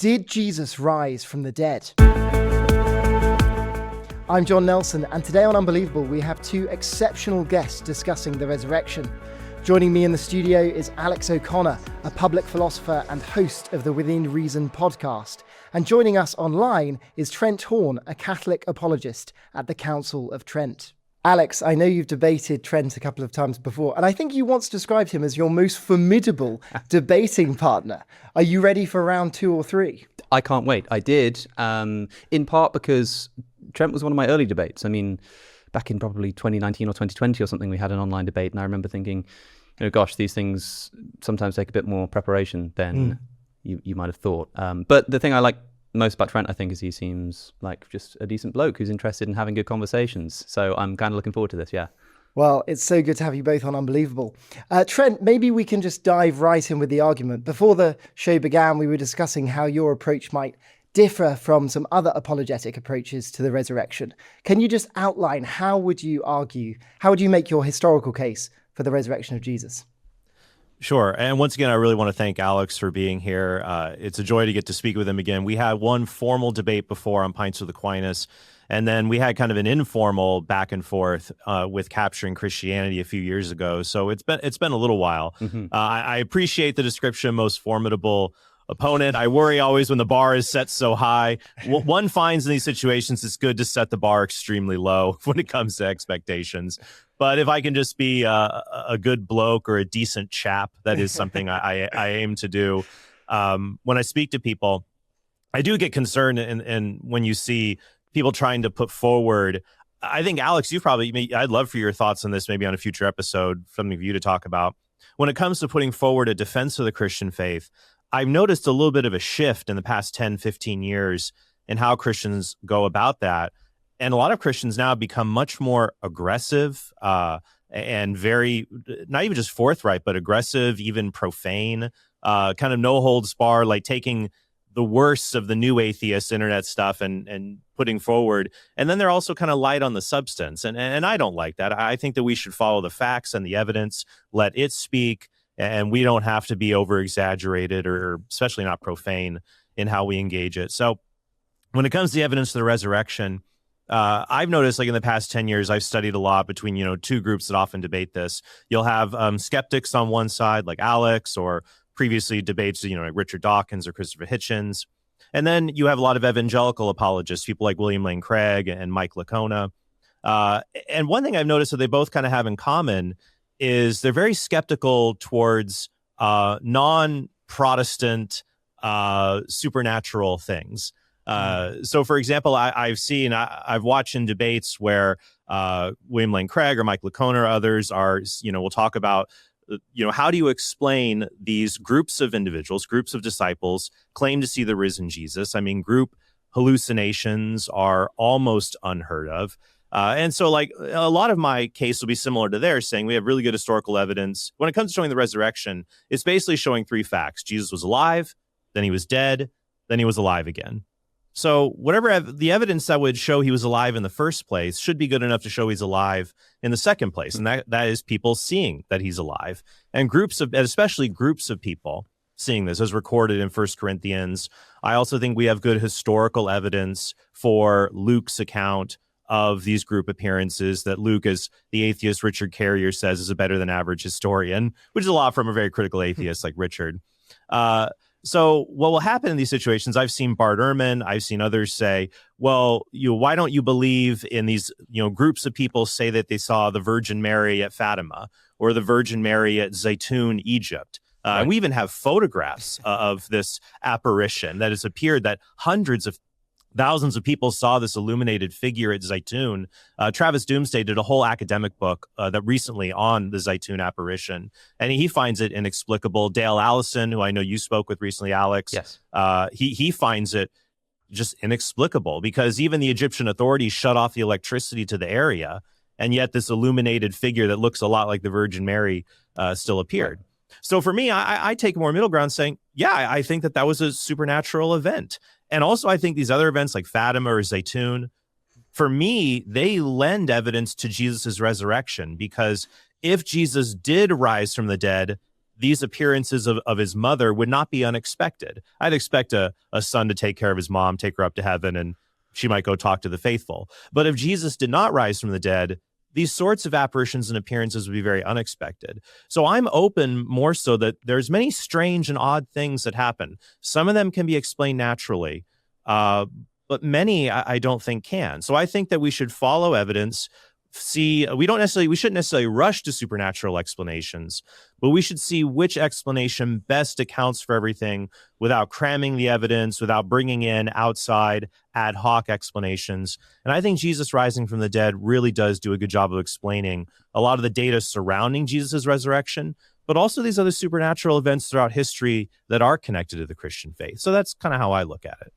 Did Jesus rise from the dead? I'm John Nelson, and today on Unbelievable, we have two exceptional guests discussing the resurrection. Joining me in the studio is Alex O'Connor, a public philosopher and host of the Within Reason podcast. And joining us online is Trent Horn, a Catholic apologist at the Council of Trent. Alex, I know you've debated Trent a couple of times before, and I think you once described him as your most formidable debating partner. Are you ready for round 2 or 3? I can't wait. I did, in part because Trent was one of my early debates. I mean, back in probably 2019 or 2020 or something, we had an online debate, and I remember thinking, gosh, these things sometimes take a bit more preparation than you might have thought. But the thing I like most about Trent, I think, is he seems like just a decent bloke who's interested in having good conversations. So I'm kind of looking forward to this, yeah. Well, it's so good to have you both on Unbelievable. Trent, maybe we can just dive right in with the argument. Before the show began, we were discussing how your approach might differ from some other apologetic approaches to the resurrection. Can you just outline how would you make your historical case for the resurrection of Jesus? Sure. And once again, I really want to thank Alex for being here. It's a joy to get to speak with him again. We had one formal debate before on Pints with Aquinas, and then we had kind of an informal back and forth with Capturing Christianity a few years ago. So it's been a little while. Mm-hmm. I appreciate the description, most formidable opponent. I worry always when the bar is set so high. One finds in these situations it's good to set the bar extremely low when it comes to expectations. But if I can just be a good bloke or a decent chap, that is something I aim to do. When I speak to people, I do get concerned, and when you see people trying to put forward, I think, Alex, I'd love for your thoughts on this, maybe on a future episode, something for you to talk about. When it comes to putting forward a defense of the Christian faith, I've noticed a little bit of a shift in the past 10, 15 years in how Christians go about that. And a lot of Christians now have become much more aggressive and very, not even just forthright, but aggressive, even profane, kind of no holds barred, like taking the worst of the new atheist internet stuff and putting forward. And then they're also kind of light on the substance. And I don't like that. I think that we should follow the facts and the evidence, let it speak. And we don't have to be over exaggerated or especially not profane in how we engage it. So when it comes to the evidence of the resurrection, I've noticed, like in the past 10 years, I've studied a lot between, two groups that often debate this. You'll have skeptics on one side, like Alex, or previously debates, like Richard Dawkins or Christopher Hitchens. And then you have a lot of evangelical apologists, people like William Lane Craig and Mike Licona. And one thing I've noticed that they both kind of have in common is they're very skeptical towards non-Protestant supernatural things. So, for example, I've watched in debates where William Lane Craig or Mike Licona or others are, will talk about, how do you explain these groups of individuals, groups of disciples claim to see the risen Jesus? I mean, group hallucinations are almost unheard of. And so, like, a lot of my case will be similar to theirs, saying we have really good historical evidence. When it comes to showing the resurrection, it's basically showing 3 facts. Jesus was alive, then he was dead, then he was alive again. So whatever the evidence that would show he was alive in the first place should be good enough to show he's alive in the second place. And that is people seeing that he's alive. And especially groups of people seeing this, as recorded in 1 Corinthians. I also think we have good historical evidence for Luke's account of these group appearances, that Luke, as the atheist Richard Carrier says, is a better than average historian, which is a lot from a very critical atheist like Richard. So what will happen in these situations, I've seen Bart Ehrman, I've seen others say, well, why don't you believe in these, groups of people say that they saw the Virgin Mary at Fatima or the Virgin Mary at Zaytun, Egypt. Right. And we even have photographs of this apparition that has appeared, that hundreds of thousands of people saw this illuminated figure at Zaytun. Travis Doomsday did a whole academic book that recently on the Zaytun apparition, and he finds it inexplicable. Dale Allison, who I know you spoke with recently, Alex, yes, he finds it just inexplicable because even the Egyptian authorities shut off the electricity to the area, and yet this illuminated figure that looks a lot like the Virgin Mary still appeared. Right. So for me, I take a more middle ground saying, yeah, I think that was a supernatural event. And also, I think these other events like Fatima or Zaytun, for me, they lend evidence to Jesus' resurrection, because if Jesus did rise from the dead, these appearances of his mother would not be unexpected. I'd expect a son to take care of his mom, take her up to heaven, and she might go talk to the faithful. But if Jesus did not rise from the dead, these sorts of apparitions and appearances would be very unexpected. So I'm open more so that there's many strange and odd things that happen. Some of them can be explained naturally, but many I don't think can. So I think that we should follow evidence. We shouldn't necessarily rush to supernatural explanations, but we should see which explanation best accounts for everything without cramming the evidence, without bringing in outside ad hoc explanations. And I think Jesus rising from the dead really does do a good job of explaining a lot of the data surrounding Jesus' resurrection, but also these other supernatural events throughout history that are connected to the Christian faith. So that's kind of how I look at it.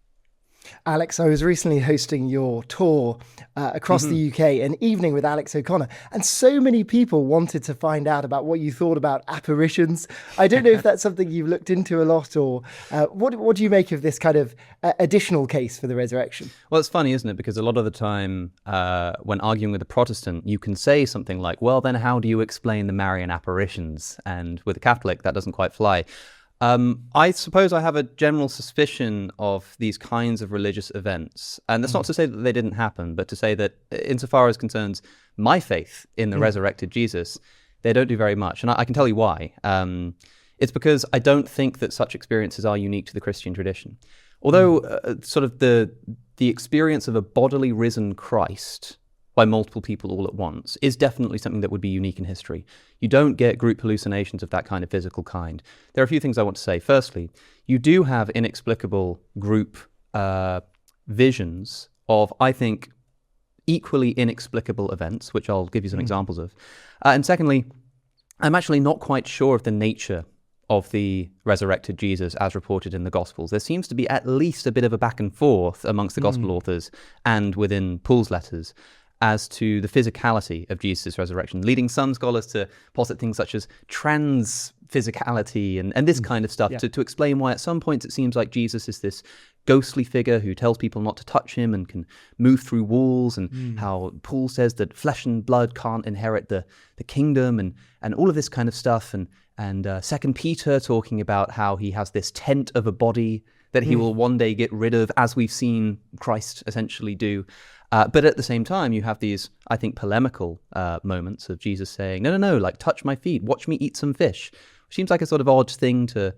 Alex, I was recently hosting your tour across the UK, an evening with Alex O'Connor, and so many people wanted to find out about what you thought about apparitions. I don't know if that's something you've looked into a lot, or what do you make of this kind of additional case for the resurrection? Well, it's funny, isn't it? Because a lot of the time when arguing with a Protestant, you can say something like, well, then how do you explain the Marian apparitions? And with a Catholic, that doesn't quite fly. I suppose I have a general suspicion of these kinds of religious events. And that's not to say that they didn't happen, but to say that insofar as concerns my faith in the resurrected Jesus, they don't do very much. And I can tell you why. It's because I don't think that such experiences are unique to the Christian tradition. Although sort of the experience of a bodily risen Christ by multiple people all at once is definitely something that would be unique in history. You don't get group hallucinations of that kind of physical kind. There are a few things I want to say. Firstly, you do have inexplicable group visions of, I think, equally inexplicable events, which I'll give you some examples of. And secondly, I'm actually not quite sure of the nature of the resurrected Jesus as reported in the Gospels. There seems to be at least a bit of a back and forth amongst the Gospel authors and within Paul's letters as to the physicality of Jesus' resurrection, leading some scholars to posit things such as trans-physicality and this kind of stuff to explain why at some points it seems like Jesus is this ghostly figure who tells people not to touch him and can move through walls, and how Paul says that flesh and blood can't inherit the kingdom, and all of this kind of stuff, and 2 Peter talking about how he has this tent of a body that he will one day get rid of, as we've seen Christ essentially do. But at the same time, you have these, I think, polemical moments of Jesus saying, no, like, touch my feet, watch me eat some fish. Which seems like a sort of odd thing to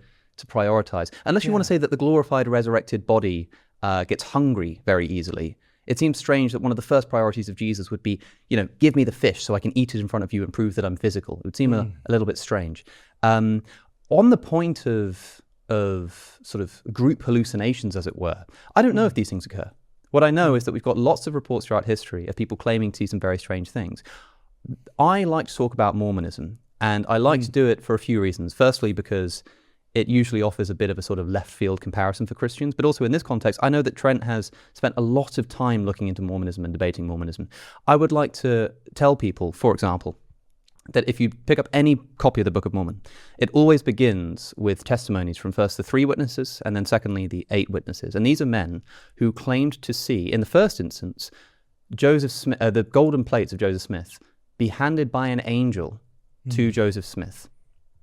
prioritize. Unless you want to say that the glorified, resurrected body gets hungry very easily. It seems strange that one of the first priorities of Jesus would be, give me the fish so I can eat it in front of you and prove that I'm physical. It would seem a little bit strange. On the point of sort of group hallucinations, as it were, I don't know if these things occur. What I know is that we've got lots of reports throughout history of people claiming to see some very strange things. I like to talk about Mormonism, and I like to do it for a few reasons. Firstly, because it usually offers a bit of a sort of left field comparison for Christians, but also in this context, I know that Trent has spent a lot of time looking into Mormonism and debating Mormonism. I would like to tell people, for example, that if you pick up any copy of the Book of Mormon, it always begins with testimonies from first the 3 witnesses and then secondly the 8 witnesses. And these are men who claimed to see, in the first instance, Joseph Smith, the golden plates of Joseph Smith be handed by an angel to Joseph Smith.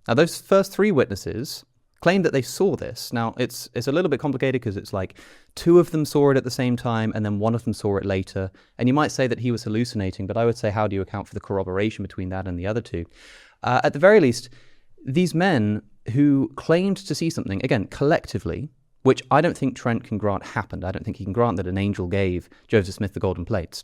Now, those first 3 witnesses claimed that they saw this. Now, it's a little bit complicated because it's like 2 of them saw it at the same time and then 1 of them saw it later. And you might say that he was hallucinating, but I would say, how do you account for the corroboration between that and the other 2? At the very least, these men who claimed to see something, again, collectively, which I don't think Trent can grant happened. I don't think he can grant that an angel gave Joseph Smith the golden plates.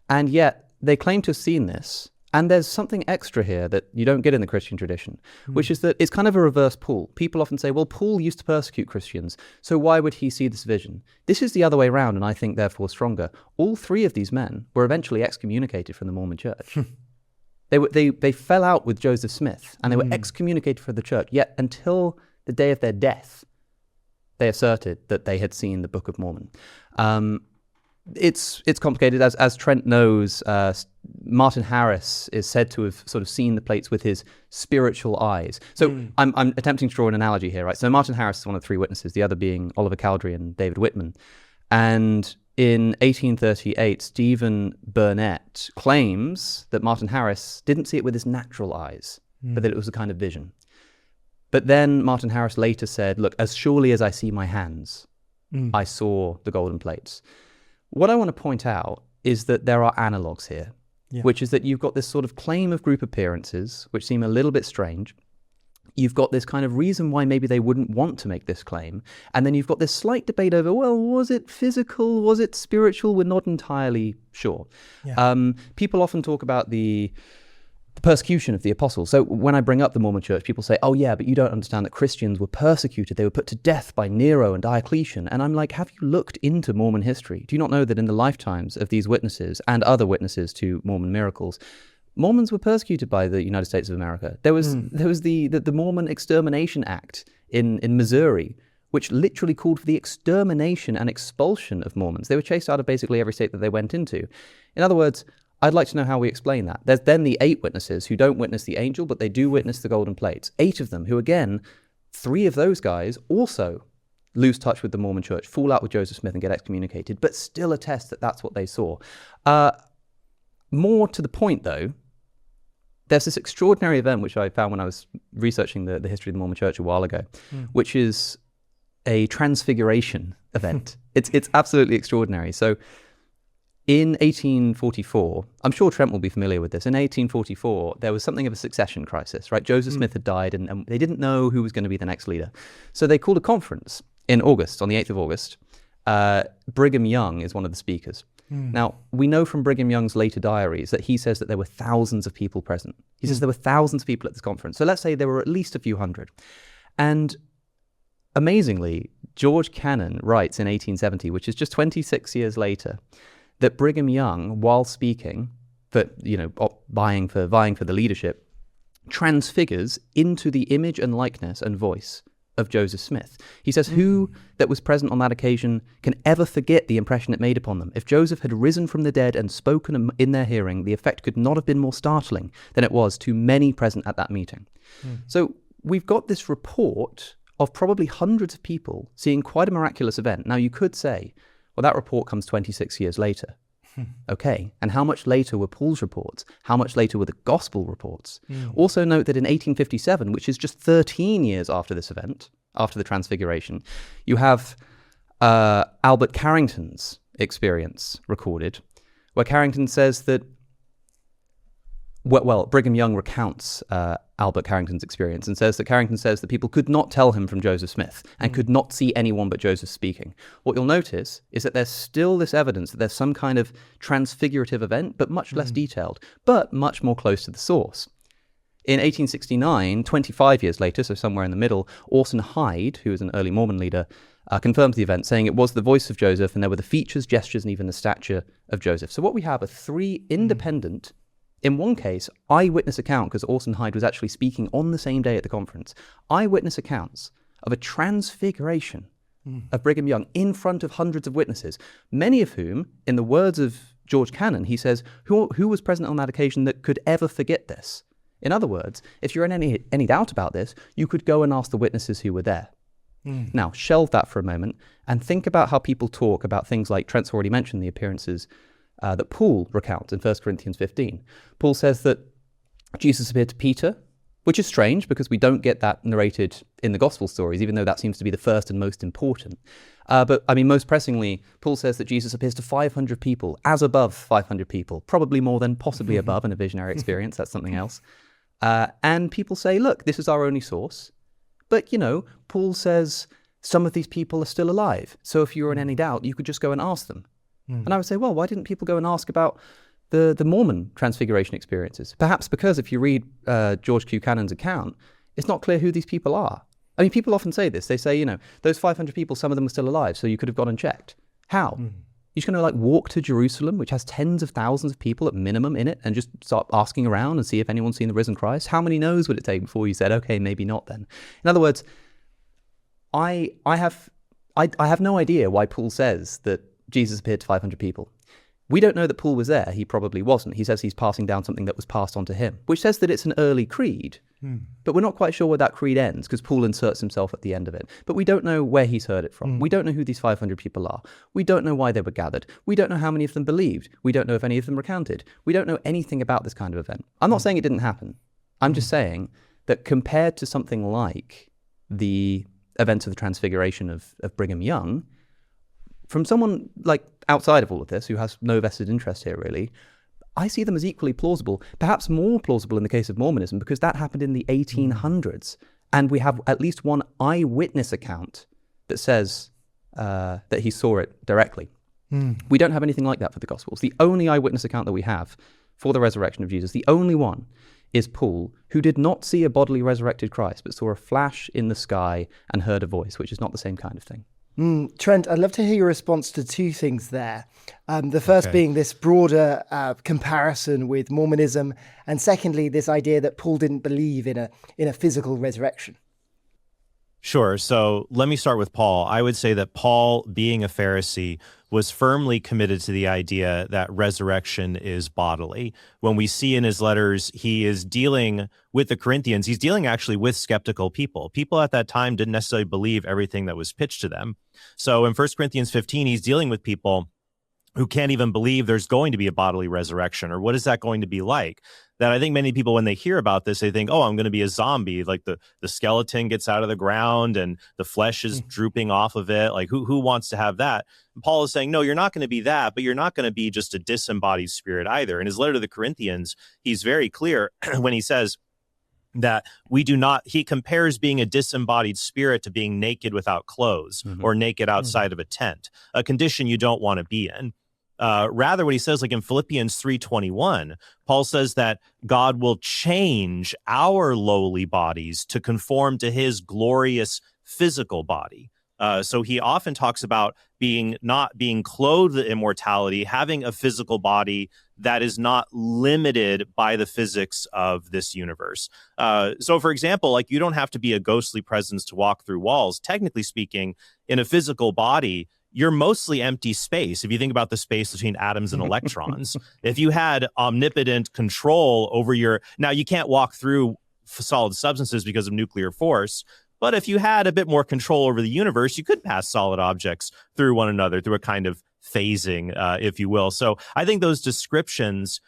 And yet, they claim to have seen this. And there's something extra here that you don't get in the Christian tradition, which is that it's kind of a reverse Paul. People often say, well, Paul used to persecute Christians, so why would he see this vision? This is the other way around, and I think therefore stronger. All 3 of these men were eventually excommunicated from the Mormon church. They fell out with Joseph Smith, and they were excommunicated from the church, yet until the day of their death, they asserted that they had seen the Book of Mormon. It's complicated. As Trent knows, Martin Harris is said to have sort of seen the plates with his spiritual eyes. So I'm attempting to draw an analogy here, right? So Martin Harris is one of the 3 witnesses, the other being Oliver Cowdery and David Whitman. And in 1838, Stephen Burnett claims that Martin Harris didn't see it with his natural eyes, but that it was a kind of vision. But then Martin Harris later said, look, as surely as I see my hands, I saw the golden plates. What I want to point out is that there are analogues here, which is that you've got this sort of claim of group appearances, which seem a little bit strange. You've got this kind of reason why maybe they wouldn't want to make this claim. And then you've got this slight debate over, well, was it physical? Was it spiritual? We're not entirely sure. Yeah. People often talk about the persecution of the apostles. So when I bring up the Mormon church, people say, oh yeah, but you don't understand that Christians were persecuted. They were put to death by Nero and Diocletian. And I'm like, have you looked into Mormon history? Do you not know that in the lifetimes of these witnesses and other witnesses to Mormon miracles, Mormons were persecuted by the United States of America? There was the Mormon Extermination Act in Missouri, which literally called for the extermination and expulsion of Mormons. They were chased out of basically every state that they went into. In other words, I'd like to know how we explain that. There's then the 8 witnesses who don't witness the angel, but they do witness the golden plates. 8 of them who, again, 3 of those guys also lose touch with the Mormon church, fall out with Joseph Smith and get excommunicated, but still attest that that's what they saw. More to the point, though, there's this extraordinary event which I found when I was researching the history of the Mormon church a while ago, which is a transfiguration event. It's absolutely extraordinary. So in 1844, I'm sure Trent will be familiar with this. In 1844, there was something of a succession crisis, right? Joseph Smith had died and they didn't know who was going to be the next leader. So they called a conference in August, on the 8th of August. Brigham Young is one of the speakers. Now, we know from Brigham Young's later diaries that he says that there were thousands of people present. He says there were thousands of people at this conference. So let's say there were at least a few hundred. And amazingly, George Cannon writes in 1870, which is just 26 years later, that Brigham Young, while speaking, vying for the leadership, transfigures into the image and likeness and voice of Joseph Smith. He says, who that was present on that occasion can ever forget the impression it made upon them? If Joseph had risen from the dead and spoken in their hearing, the effect could not have been more startling than it was to many present at that meeting. So we've got this report of probably hundreds of people seeing quite a miraculous event. Now, you could say, well, that report comes 26 years later. Okay, and how much later were Paul's reports? How much later were the gospel reports? Also note that in 1857, which is just 13 years after this event, after the Transfiguration, you have Albert Carrington's experience recorded, where Carrington says that, well, Brigham Young recounts Albert Carrington's experience and says that Carrington says that people could not tell him from Joseph Smith and could not see anyone but Joseph speaking. What you'll notice is that there's still this evidence that there's some kind of transfigurative event, but much less detailed, but much more close to the source. In 1869, 25 years later, so somewhere in the middle, Orson Hyde, who was an early Mormon leader, confirms the event, saying it was the voice of Joseph and there were the features, gestures, and even the stature of Joseph. So what we have are 3 independent, in one case, eyewitness account, because Orson Hyde was actually speaking on the same day at the conference, eyewitness accounts of a transfiguration of Brigham Young in front of hundreds of witnesses, many of whom, in the words of George Cannon, he says, who was present on that occasion that could ever forget this? In other words, if you're in any doubt about this, you could go and ask the witnesses who were there. Now, shelve that for a moment and think about how people talk about things like, Trent's already mentioned the appearances that Paul recounts in 1 Corinthians 15. Paul says that Jesus appeared to Peter, which is strange because we don't get that narrated in the gospel stories, even though that seems to be the first and most important. But I mean, most pressingly, Paul says that Jesus appears to 500 people, as above 500 people, probably more than possibly above in a visionary experience. That's something else. And people say, look, this is our only source. But, Paul says some of these people are still alive. So if you're in any doubt, you could just go and ask them. And I would say, well, why didn't people go and ask about the Mormon transfiguration experiences? Perhaps because if you read George Q. Cannon's account, it's not clear who these people are. I mean, people often say this. They say, those 500 people, some of them are still alive, so you could have gone and checked. How? You're just going to walk to Jerusalem, which has tens of thousands of people at minimum in it, and just start asking around and see if anyone's seen the risen Christ? How many no's would it take before you said, okay, maybe not then? In other words, I have no idea why Paul says that Jesus appeared to 500 people. We don't know that Paul was there. He probably wasn't. He says he's passing down something that was passed on to him, which says that it's an early creed. But we're not quite sure where that creed ends because Paul inserts himself at the end of it. But we don't know where he's heard it from. We don't know who these 500 people are. We don't know why they were gathered. We don't know how many of them believed. We don't know if any of them recounted. We don't know anything about this kind of event. I'm not saying it didn't happen. I'm just saying that compared to something like the events of the Transfiguration of Brigham Young, from someone like outside of all of this, who has no vested interest here really, I see them as equally plausible, perhaps more plausible in the case of Mormonism, because that happened in the 1800s. And we have at least one eyewitness account that says that he saw it directly. We don't have anything like that for the Gospels. The only eyewitness account that we have for the resurrection of Jesus, the only one, is Paul, who did not see a bodily resurrected Christ, but saw a flash in the sky and heard a voice, which is not the same kind of thing. Trent, I'd love to hear your response to two things there. The first being this broader comparison with Mormonism, and secondly, this idea that Paul didn't believe in a physical resurrection. Sure. So let me start with Paul. I would say that Paul, being a Pharisee, was firmly committed to the idea that resurrection is bodily. When we see in his letters, he is dealing with the Corinthians. He's dealing actually with skeptical people. People at that time didn't necessarily believe everything that was pitched to them. So in 1 Corinthians 15, he's dealing with people who can't even believe there's going to be a bodily resurrection, or what is that going to be like? That I think many people, when they hear about this, they think, oh, I'm going to be a zombie. Like the skeleton gets out of the ground and the flesh is drooping off of it. Like who wants to have that? And Paul is saying, no, you're not going to be that, but you're not going to be just a disembodied spirit either. In his letter to the Corinthians, he's very clear when he says that he compares being a disembodied spirit to being naked without clothes or naked outside of a tent, a condition you don't want to be in. Rather, what he says, like in Philippians 3:21, Paul says that God will change our lowly bodies to conform to his glorious physical body. So he often talks about not being clothed in immortality, having a physical body that is not limited by the physics of this universe. So, for example, like you don't have to be a ghostly presence to walk through walls. Technically speaking, in a physical body, you're mostly empty space. If you think about the space between atoms and electrons, if you had omnipotent control over now you can't walk through solid substances because of nuclear force, but if you had a bit more control over the universe, you could pass solid objects through one another through a kind of phasing, if you will. So I think those descriptions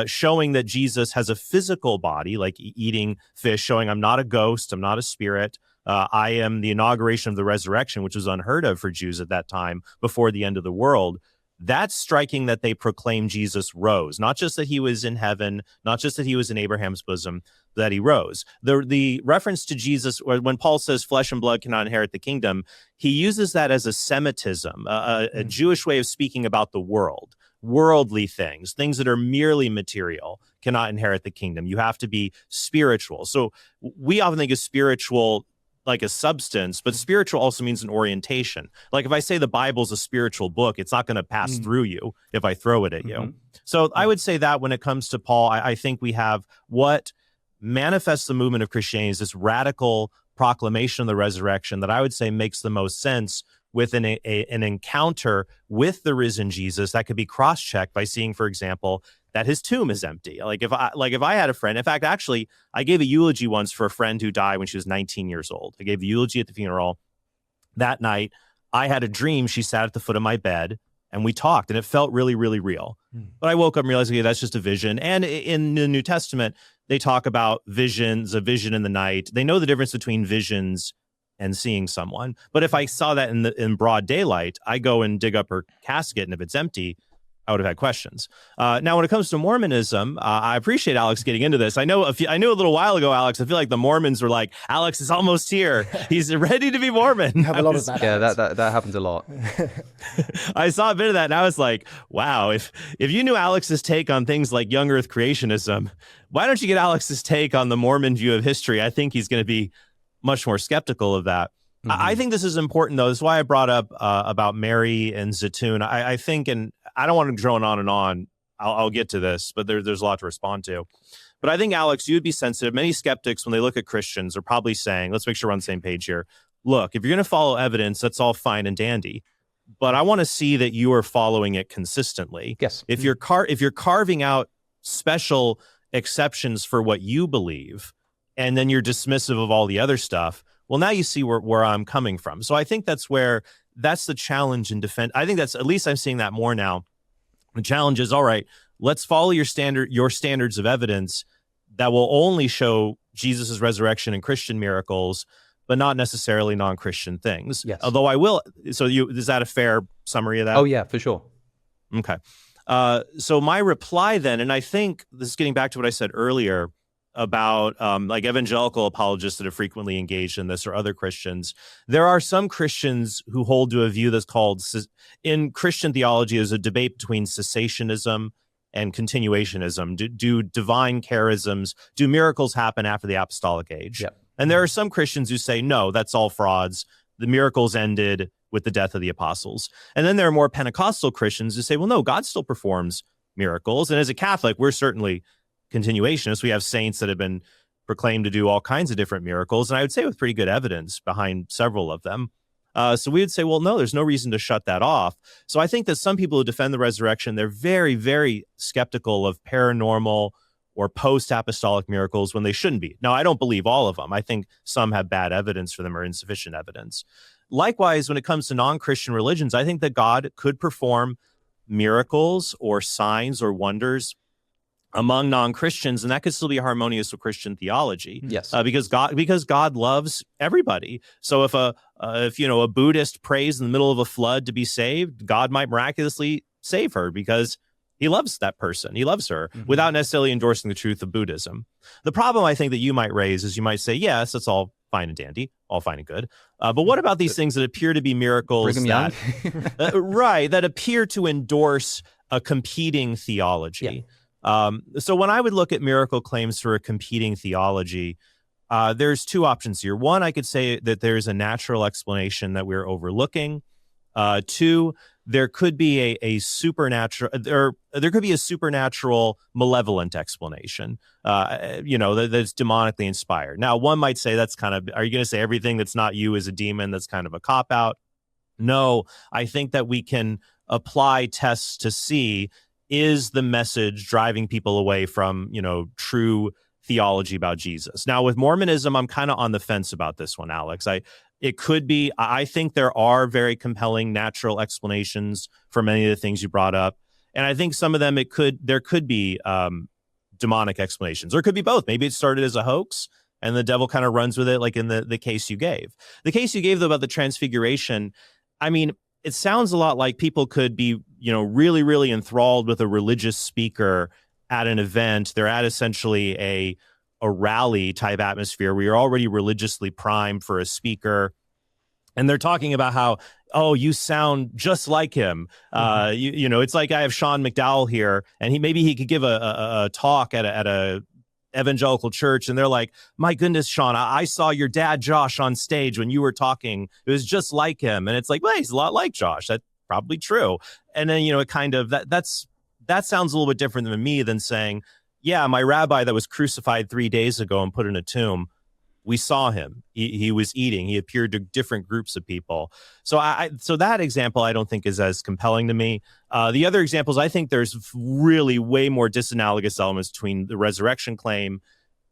showing that Jesus has a physical body, like eating fish, showing I'm not a ghost, I'm not a spirit, I am the inauguration of the resurrection, which was unheard of for Jews at that time before the end of the world. That's striking that they proclaim Jesus rose, not just that he was in heaven, not just that he was in Abraham's bosom, that he rose. The reference to Jesus, when Paul says flesh and blood cannot inherit the kingdom, he uses that as a Semitism, a Jewish way of speaking about the world. Worldly things that are merely material cannot inherit the kingdom. You have to be spiritual. So we often think of spiritual like a substance, but spiritual also means an orientation. Like if I say the Bible's a spiritual book, it's not going to pass through you if I throw it at you. So I would say that when it comes to Paul, I think we have what manifests the movement of Christianity is this radical proclamation of the resurrection that I would say makes the most sense with an encounter with the risen Jesus that could be cross-checked by seeing, for example, that his tomb is empty. Like if I had a friend, in fact, actually, I gave a eulogy once for a friend who died when she was 19 years old. I gave the eulogy at the funeral. That night, I had a dream. She sat at the foot of my bed and we talked, and it felt really, really real. But I woke up and realized, okay, that's just a vision. And in the New Testament, they talk about visions, a vision in the night. They know the difference between visions and seeing someone. But if I saw that in broad daylight, I go and dig up her casket, and if it's empty, I would have had questions. Now, when it comes to Mormonism, I appreciate Alex getting into this. I knew a little while ago, Alex, I feel like the Mormons were like, Alex is almost here. He's ready to be Mormon. You have a lot of that. Yeah, that happens a lot. I saw a bit of that, and I was like, wow, if you knew Alex's take on things like young earth creationism, why don't you get Alex's take on the Mormon view of history? I think he's going to be much more skeptical of that. I think this is important, though. This is why I brought up about Mary and Zaytoun. I think, and I don't want to drone on and on. I'll get to this, but there's a lot to respond to. But I think, Alex, you'd be sensitive. Many skeptics, when they look at Christians, are probably saying, let's make sure we're on the same page here. Look, if you're going to follow evidence, that's all fine and dandy. But I want to see that you are following it consistently. Yes. If you're carving out special exceptions for what you believe, and then you're dismissive of all the other stuff, well, now you see where I'm coming from. So I think that's the challenge in defense. I think that's, at least I'm seeing that more now. The challenge is, all right, let's follow your standards of evidence that will only show Jesus' resurrection and Christian miracles, but not necessarily non-Christian things. Yes. Although I will, so is that a fair summary of that? Oh, yeah, for sure. Okay. So my reply then, and I think this is getting back to what I said earlier about like evangelical apologists that have frequently engaged in this, or other Christians. There are some Christians who hold to a view that's called, in Christian theology, is a debate between cessationism and continuationism. Do divine charisms, do miracles happen after the apostolic age? Yep. And there are some Christians who say, no, that's all frauds. The miracles ended with the death of the apostles. And then there are more Pentecostal Christians who say, well, no, God still performs miracles. And as a Catholic, we're certainly continuationists. We have saints that have been proclaimed to do all kinds of different miracles. And I would say with pretty good evidence behind several of them. So we would say, well, no, there's no reason to shut that off. So I think that some people who defend the resurrection, they're very, very skeptical of paranormal or post-apostolic miracles when they shouldn't be. Now, I don't believe all of them. I think some have bad evidence for them or insufficient evidence. Likewise, when it comes to non-Christian religions, I think that God could perform miracles or signs or wonders among non-Christians, and that could still be harmonious with Christian theology. Yes, because God loves everybody. So if a Buddhist prays in the middle of a flood to be saved, God might miraculously save her because he loves that person. He loves her without necessarily endorsing the truth of Buddhism. The problem I think that you might raise is you might say, yes, that's all fine and dandy, all fine and good. But what about these things that appear to be miracles that, that appear to endorse a competing theology? Yeah. So when I would look at miracle claims for a competing theology, there's two options here. One, I could say that there's a natural explanation that we're overlooking. Two, there could be a supernatural, there could be a supernatural malevolent explanation, that's demonically inspired. Now, one might say that's kind of, are you going to say everything that's not you is a demon? That's kind of a cop-out. No, I think that we can apply tests to see, is the message driving people away from, true theology about Jesus? Now, with Mormonism, I'm kind of on the fence about this one, Alex. It could be, I think there are very compelling natural explanations for many of the things you brought up. And I think some of them, there could be demonic explanations, or it could be both. Maybe it started as a hoax and the devil kind of runs with it, like in the case you gave. The case you gave, though, about the transfiguration, I mean, it sounds a lot like people could be, really, really enthralled with a religious speaker at an event. They're at essentially a rally type atmosphere where you're already religiously primed for a speaker. And they're talking about how, oh, you sound just like him. It's like I have Sean McDowell here, and maybe he could give a talk at a evangelical church. And they're like, my goodness, Sean, I saw your dad, Josh, on stage when you were talking. It was just like him. And it's like, well, he's a lot like Josh. That's probably true. And then, it kind of, that sounds a little bit different than me than saying, yeah, my rabbi that was crucified 3 days ago and put in a tomb, we saw him. He was eating. He appeared to different groups of people. So so that example I don't think is as compelling to me. The other examples, I think there's really way more disanalogous elements between the resurrection claim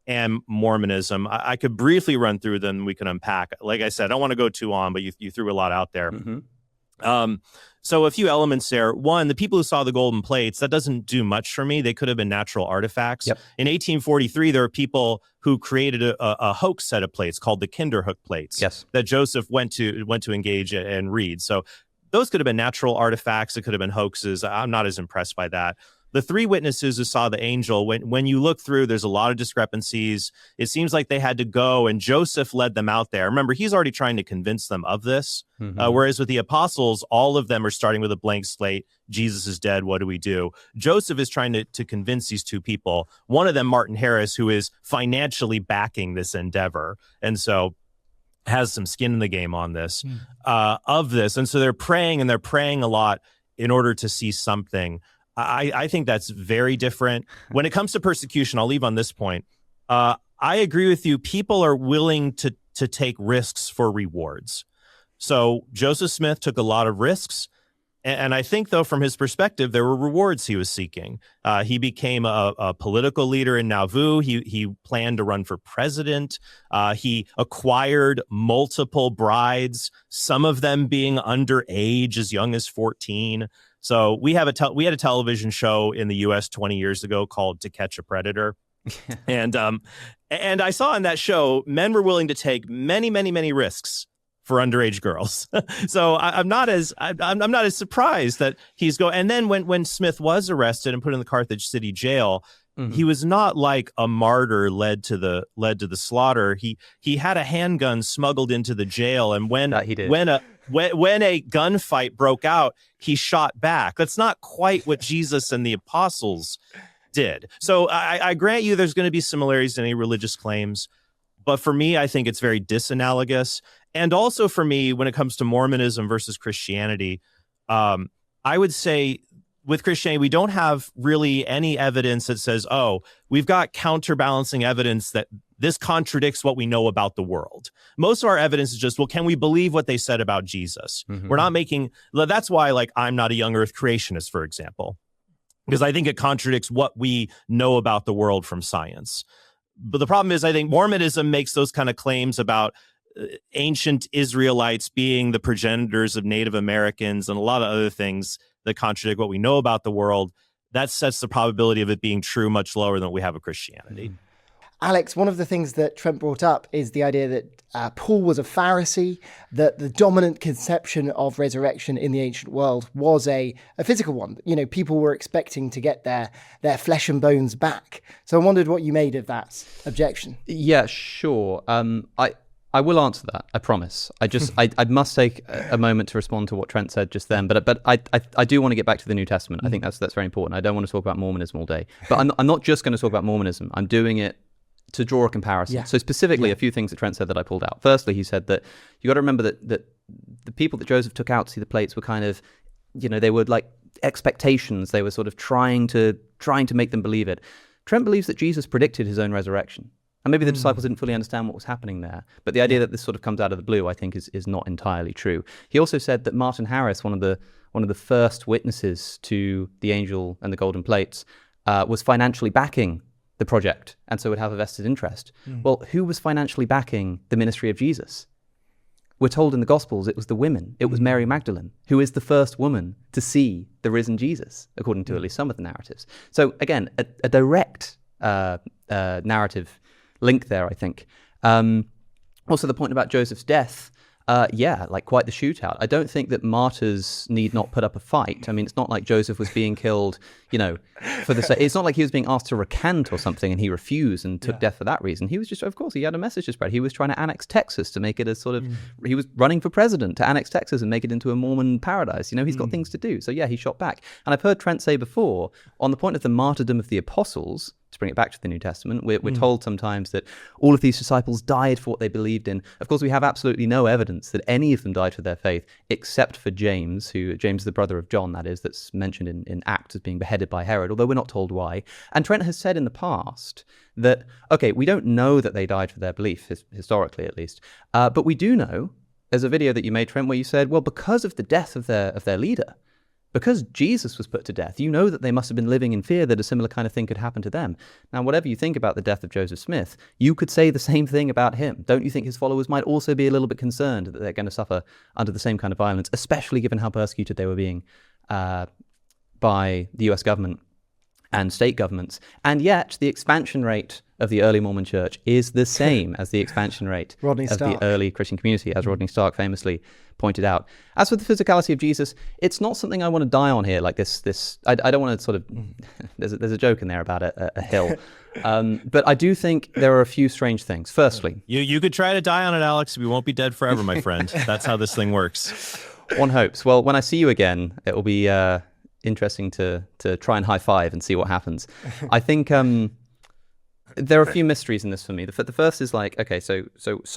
and Mormonism. I could briefly run through them. We can unpack. Like I said, I don't want to go too on, but you threw a lot out there. So a few elements there. One, the people who saw the golden plates, that doesn't do much for me. They could have been natural artifacts. Yep. In 1843, there were people who created a hoax set of plates called the Kinderhook plates. Yes. That Joseph went to engage and read. So those could have been natural artifacts. It could have been hoaxes. I'm not as impressed by that. The three witnesses who saw the angel, when you look through, there's a lot of discrepancies. It seems like they had to go, and Joseph led them out there. Remember, he's already trying to convince them of this. Whereas with the apostles, all of them are starting with a blank slate. Jesus is dead. What do we do? Joseph is trying to convince these two people. One of them, Martin Harris, who is financially backing this endeavor. And so has some skin in the game on this, of this. And so they're praying, and they're praying a lot in order to see something. I think that's very different. When it comes to persecution, I'll leave on this point. I agree with you. People are willing to take risks for rewards. So Joseph Smith took a lot of risks. And I think, though, from his perspective, there were rewards he was seeking. He became a political leader in Nauvoo. He planned to run for president. He acquired multiple brides, some of them being underage, as young as 14. So we had a television show in the U.S. 20 years ago called To Catch a Predator. And I saw in that show, men were willing to take many, many, many risks for underage girls. So I'm not as surprised that he's going. And then when Smith was arrested and put in the Carthage City jail, he was not like a martyr led to the slaughter. He had a handgun smuggled into the jail, and when a gunfight broke out, he shot back. That's not quite what Jesus and the apostles did. So I grant you there's going to be similarities to any religious claims, but for me, I think it's very disanalogous. And also for me, when it comes to Mormonism versus Christianity, I would say with Christianity, we don't have really any evidence that says, oh, we've got counterbalancing evidence that this contradicts what we know about the world. Most of our evidence is just, well, can we believe what they said about Jesus? We're not making, that's why, like, I'm not a young earth creationist, for example, because I think it contradicts what we know about the world from science. But the problem is, I think Mormonism makes those kind of claims about ancient Israelites being the progenitors of Native Americans and a lot of other things that contradict what we know about the world. That sets the probability of it being true much lower than what we have of Christianity. Alex, one of the things that Trent brought up is the idea that Paul was a Pharisee, that the dominant conception of resurrection in the ancient world was a physical one. You know, people were expecting to get their flesh and bones back. So I wondered what you made of that objection. Yeah, sure. I will answer that. I promise. I must take a moment to respond to what Trent said just then. But I do want to get back to the New Testament. I think that's very important. I don't want to talk about Mormonism all day. But I'm not just going to talk about Mormonism. I'm doing it to draw a comparison. Yeah. So specifically, a few things that Trent said that I pulled out. Firstly, he said that you got to remember that the people that Joseph took out to see the plates were kind of, they were like expectations. They were sort of trying to make them believe it. Trent believes that Jesus predicted his own resurrection. And maybe the disciples didn't fully understand what was happening there. But the idea that this sort of comes out of the blue, I think, is not entirely true. He also said that Martin Harris, one of the first witnesses to the angel and the golden plates, was financially backing the project, and so would have a vested interest. Well, who was financially backing the ministry of Jesus? We're told in the Gospels it was the women. It was Mary Magdalene, who is the first woman to see the risen Jesus, according to at least some of the narratives. So again, a direct narrative link there, I think. Also, the point about Joseph's death, like quite the shootout. I don't think that martyrs need not put up a fight. I mean, it's not like Joseph was being killed, for the sake. It's not like he was being asked to recant or something and he refused and took death for that reason. He was just, of course, he had a message to spread. He was trying to annex Texas to make it a sort of, he was running for president to annex Texas and make it into a Mormon paradise. He's got things to do. So yeah, he shot back. And I've heard Trent say before, on the point of the martyrdom of the apostles, to bring it back to the New Testament, we're told sometimes that all of these disciples died for what they believed in. Of course, we have absolutely no evidence that any of them died for their faith, except for James, James is the brother of John, that is, that's mentioned in Acts as being beheaded by Herod, although we're not told why. And Trent has said in the past that, okay, we don't know that they died for their belief, historically at least, but we do know, there's a video that you made, Trent, where you said, well, because of the death of their leader, because Jesus was put to death, you know that they must have been living in fear that a similar kind of thing could happen to them. Now, whatever you think about the death of Joseph Smith, you could say the same thing about him. Don't you think his followers might also be a little bit concerned that they're going to suffer under the same kind of violence, especially given how persecuted they were being by the US government and state governments? And yet, the expansion rate of the early Mormon church is the same as the expansion rate of the early Christian community, as Rodney Stark famously pointed out. As for the physicality of Jesus, it's not something I want to die on here, like this. I don't want to sort of, there's a joke in there about a hill. But I do think there are a few strange things. Firstly, you could try to die on it, Alex. We won't be dead forever, my friend. That's how this thing works. One hopes. Well, when I see you again, it will be interesting to try and high five and see what happens. I think there are a few mysteries in this for me. The first is like, okay, so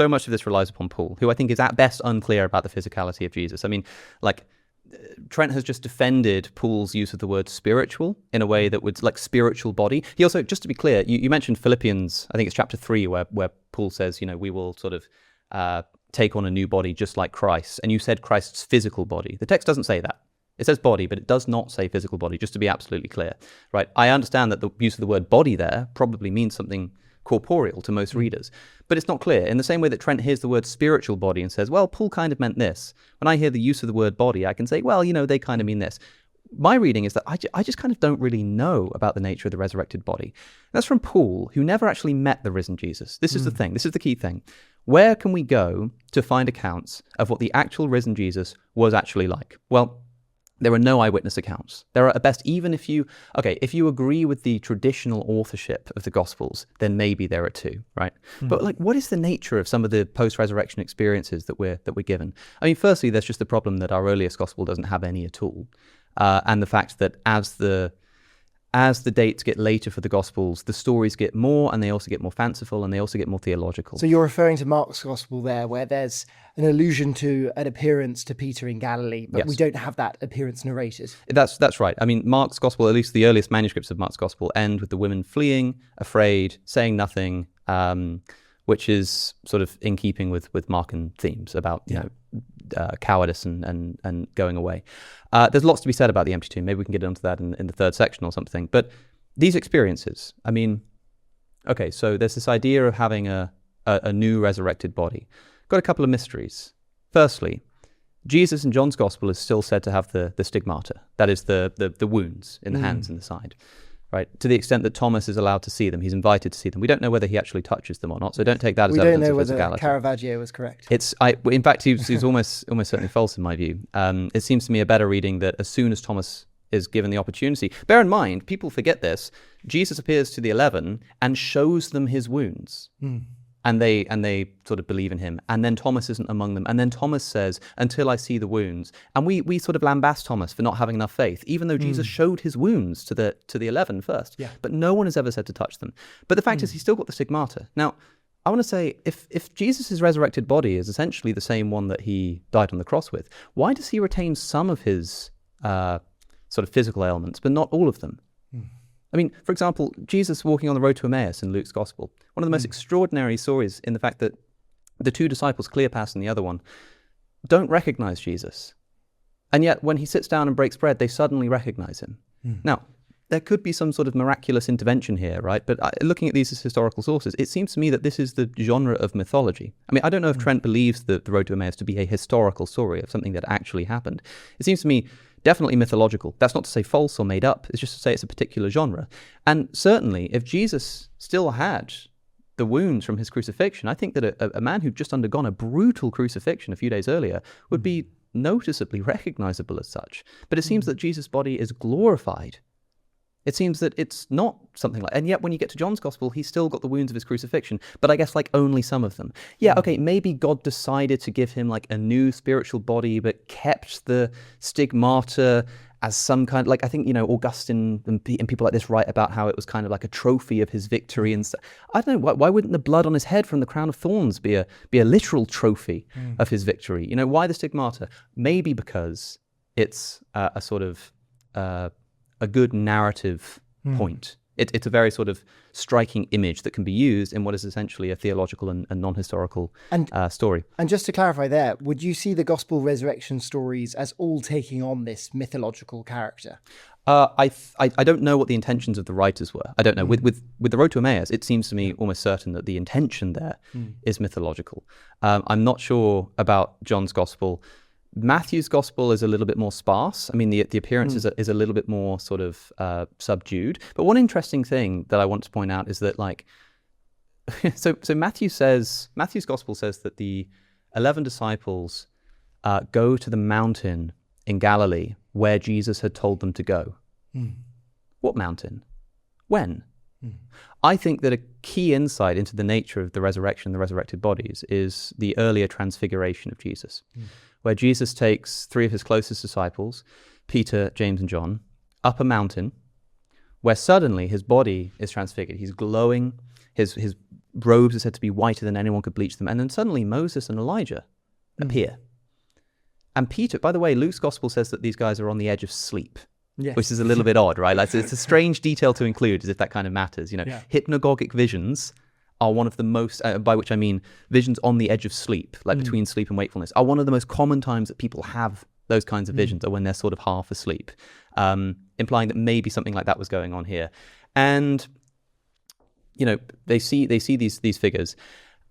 much of this relies upon Paul, who I think is at best unclear about the physicality of Jesus. I mean, like, Trent has just defended Paul's use of the word spiritual in a way that would, like, spiritual body. He also, just to be clear, you mentioned Philippians, I think it's chapter 3, where Paul says, we will sort of take on a new body just like Christ. And you said Christ's physical body. The text doesn't say that. It says body, but it does not say physical body, just to be absolutely clear, right? I understand that the use of the word body there probably means something corporeal to most readers, but it's not clear. In the same way that Trent hears the word spiritual body and says, well, Paul kind of meant this. When I hear the use of the word body, I can say, well, they kind of mean this. my reading is that I just kind of don't really know about the nature of the resurrected body. That's from Paul, who never actually met the risen Jesus. This is the thing. This is the key thing. Where can we go to find accounts of what the actual risen Jesus was actually like? Well, there are no eyewitness accounts. There are at best, even if you agree with the traditional authorship of the Gospels, then maybe there are two, right? But like, what is the nature of some of the post-resurrection experiences that we're given? I mean, firstly, there's just the problem that our earliest Gospel doesn't have any at all, and the fact that as the dates get later for the Gospels, the stories get more, and they also get more fanciful, and they also get more theological. So you're referring to Mark's Gospel there, where there's an allusion to an appearance to Peter in Galilee, but we don't have that appearance narrated. That's right. I mean, Mark's Gospel, at least the earliest manuscripts of Mark's Gospel, end with the women fleeing, afraid, saying nothing, which is sort of in keeping with Markan themes about cowardice and going away. There's lots to be said about the empty tomb. Maybe we can get into that in the third section or something. But these experiences, I mean, okay, so there's this idea of having a new resurrected body. Got a couple of mysteries. Firstly, Jesus in John's Gospel is still said to have the stigmata, that is the wounds in the hands and the side. Right, to the extent that Thomas is allowed to see them, he's invited to see them. We don't know whether he actually touches them or not, so don't take that as evidence of physicality. We don't know whether Caravaggio was correct. In fact, he's almost certainly false in my view. It seems to me a better reading that as soon as Thomas is given the opportunity, bear in mind, people forget this, Jesus appears to the 11 and shows them his wounds. And they sort of believe in him. And then Thomas isn't among them. And then Thomas says, until I see the wounds. And we sort of lambast Thomas for not having enough faith, even though Jesus showed his wounds to the 11 first. Yeah. But no one has ever said to touch them. But the fact is, he's still got the stigmata. Now, I want to say, if Jesus' resurrected body is essentially the same one that he died on the cross with, why does he retain some of his sort of physical ailments, but not all of them? I mean, for example, Jesus walking on the road to Emmaus in Luke's Gospel, one of the most extraordinary stories in the fact that the two disciples, Cleopas and the other one, don't recognize Jesus. And yet when he sits down and breaks bread, they suddenly recognize him. Now, there could be some sort of miraculous intervention here, right? But looking at these as historical sources, it seems to me that this is the genre of mythology. I mean, I don't know if Trent believes the road to Emmaus to be a historical story of something that actually happened. It seems to me definitely mythological. That's not to say false or made up. It's just to say it's a particular genre. And certainly, if Jesus still had the wounds from his crucifixion, I think that a man who'd just undergone a brutal crucifixion a few days earlier would be noticeably recognizable as such. But it seems that Jesus' body is glorified. It seems that it's not something like... And yet when you get to John's Gospel, he's still got the wounds of his crucifixion, but I guess like only some of them. Yeah, okay, maybe God decided to give him like a new spiritual body, but kept the stigmata as some kind... Like I think, Augustine and people like this write about how it was kind of like a trophy of his victory and stuff. I don't know, why wouldn't the blood on his head from the crown of thorns be a literal trophy of his victory? Why the stigmata? Maybe because it's a sort of... a good narrative point. It's a very sort of striking image that can be used in what is essentially a theological and non-historical story. And just to clarify there, would you see the gospel resurrection stories as all taking on this mythological character? I don't know what the intentions of the writers were. I don't know. With the Road to Emmaus, it seems to me almost certain that the intention there is mythological. I'm not sure about John's Gospel. Matthew's Gospel is a little bit more sparse. I mean, the appearance is a little bit more sort of subdued. But one interesting thing that I want to point out is that, like, so Matthew's Gospel says that the 11 disciples go to the mountain in Galilee where Jesus had told them to go. What mountain? When? I think that a key insight into the nature of the resurrection, the resurrected bodies, is the earlier transfiguration of Jesus, where Jesus takes 3 of his closest disciples, Peter, James, and John, up a mountain where suddenly his body is transfigured. He's glowing. His robes are said to be whiter than anyone could bleach them. And then suddenly Moses and Elijah appear. And Peter, by the way, Luke's Gospel says that these guys are on the edge of sleep. Yes. Which is a little bit odd, right? Like, it's a strange detail to include, as if that kind of matters. Hypnagogic visions are one of the most, by which I mean visions on the edge of sleep, like between sleep and wakefulness, are one of the most common times that people have those kinds of visions, are when they're sort of half asleep, implying that maybe something like that was going on here. And, they see these figures.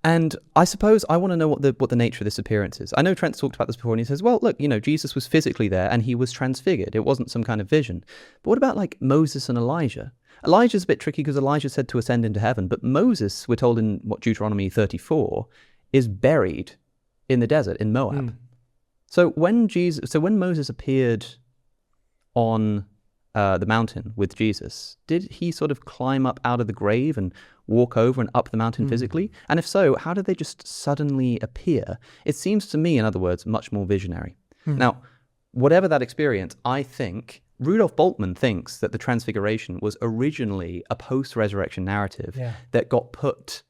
And I suppose I want to know what the nature of this appearance is. I know Trent's talked about this before, and he says, well, look, Jesus was physically there and he was transfigured. It wasn't some kind of vision. But what about like Moses and Elijah? Elijah's a bit tricky because Elijah said to ascend into heaven, but Moses, we're told in Deuteronomy 34, is buried in the desert in Moab. So when Moses appeared on the mountain with Jesus, did he sort of climb up out of the grave and walk over and up the mountain physically? And if so, how did they just suddenly appear? It seems to me, in other words, much more visionary. Now, whatever that experience, I think Rudolf Bultmann thinks that the Transfiguration was originally a post-resurrection narrative that got put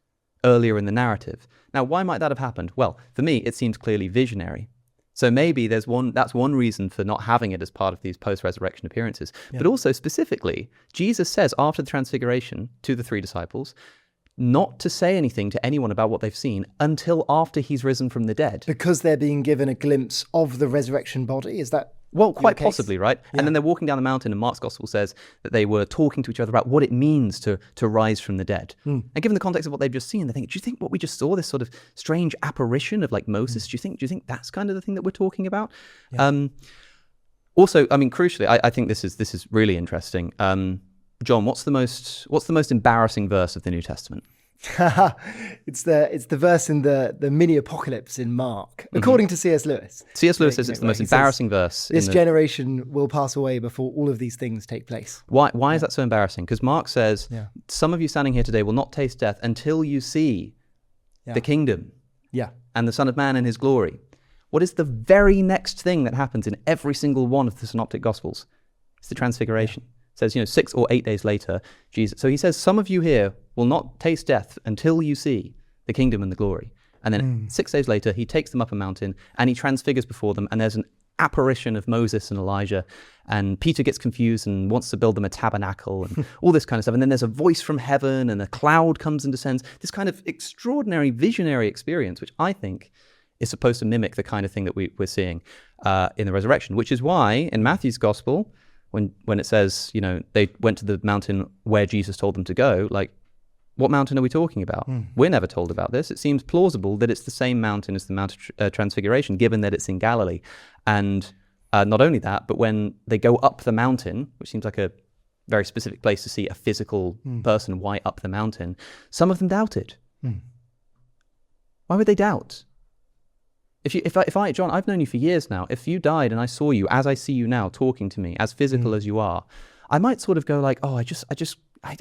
earlier in the narrative. Now, why might that have happened? Well, for me, it seems clearly visionary. So maybe that's one reason for not having it as part of these post-resurrection appearances. But also specifically, Jesus says after the Transfiguration to the 3 disciples not to say anything to anyone about what they've seen until after he's risen from the dead. Because they're being given a glimpse of the resurrection body? Is that... Well, quite possibly, right? Yeah. And then they're walking down the mountain, and Mark's gospel says that they were talking to each other about what it means to rise from the dead. And given the context of what they've just seen, they think, do you think what we just saw, this sort of strange apparition of like Moses, do you think that's kind of the thing that we're talking about? Yeah. Also, I mean, crucially, I think this is really interesting. John, what's the most embarrassing verse of the New Testament? It's the verse in the mini apocalypse in Mark, according to C.S. Lewis. C.S. Lewis says it's the most embarrassing verse. This generation will pass away before all of these things take place. Why is that so embarrassing? Because Mark says, some of you standing here today will not taste death until you see the kingdom and the Son of Man in his glory. What is the very next thing that happens in every single one of the synoptic gospels? It's the Transfiguration. It says, 6 or 8 days later, Jesus. So he says, some of you here will not taste death until you see the kingdom and the glory. And then 6 days later, he takes them up a mountain and he transfigures before them. And there's an apparition of Moses and Elijah. And Peter gets confused and wants to build them a tabernacle and all this kind of stuff. And then there's a voice from heaven and a cloud comes and descends. This kind of extraordinary visionary experience, which I think is supposed to mimic the kind of thing that we're seeing in the resurrection, which is why in Matthew's gospel, when it says, they went to the mountain where Jesus told them to go, like, what mountain are we talking about? We're never told about this. It seems plausible that it's the same mountain as the Mount of Transfiguration, given that it's in Galilee. And not only that, but when they go up the mountain, which seems like a very specific place to see a physical person, why up the mountain, some of them doubted. Why would they doubt? If I, John, I've known you for years now. If you died and I saw you as I see you now, talking to me, as physical as you are, I might sort of go like, oh, I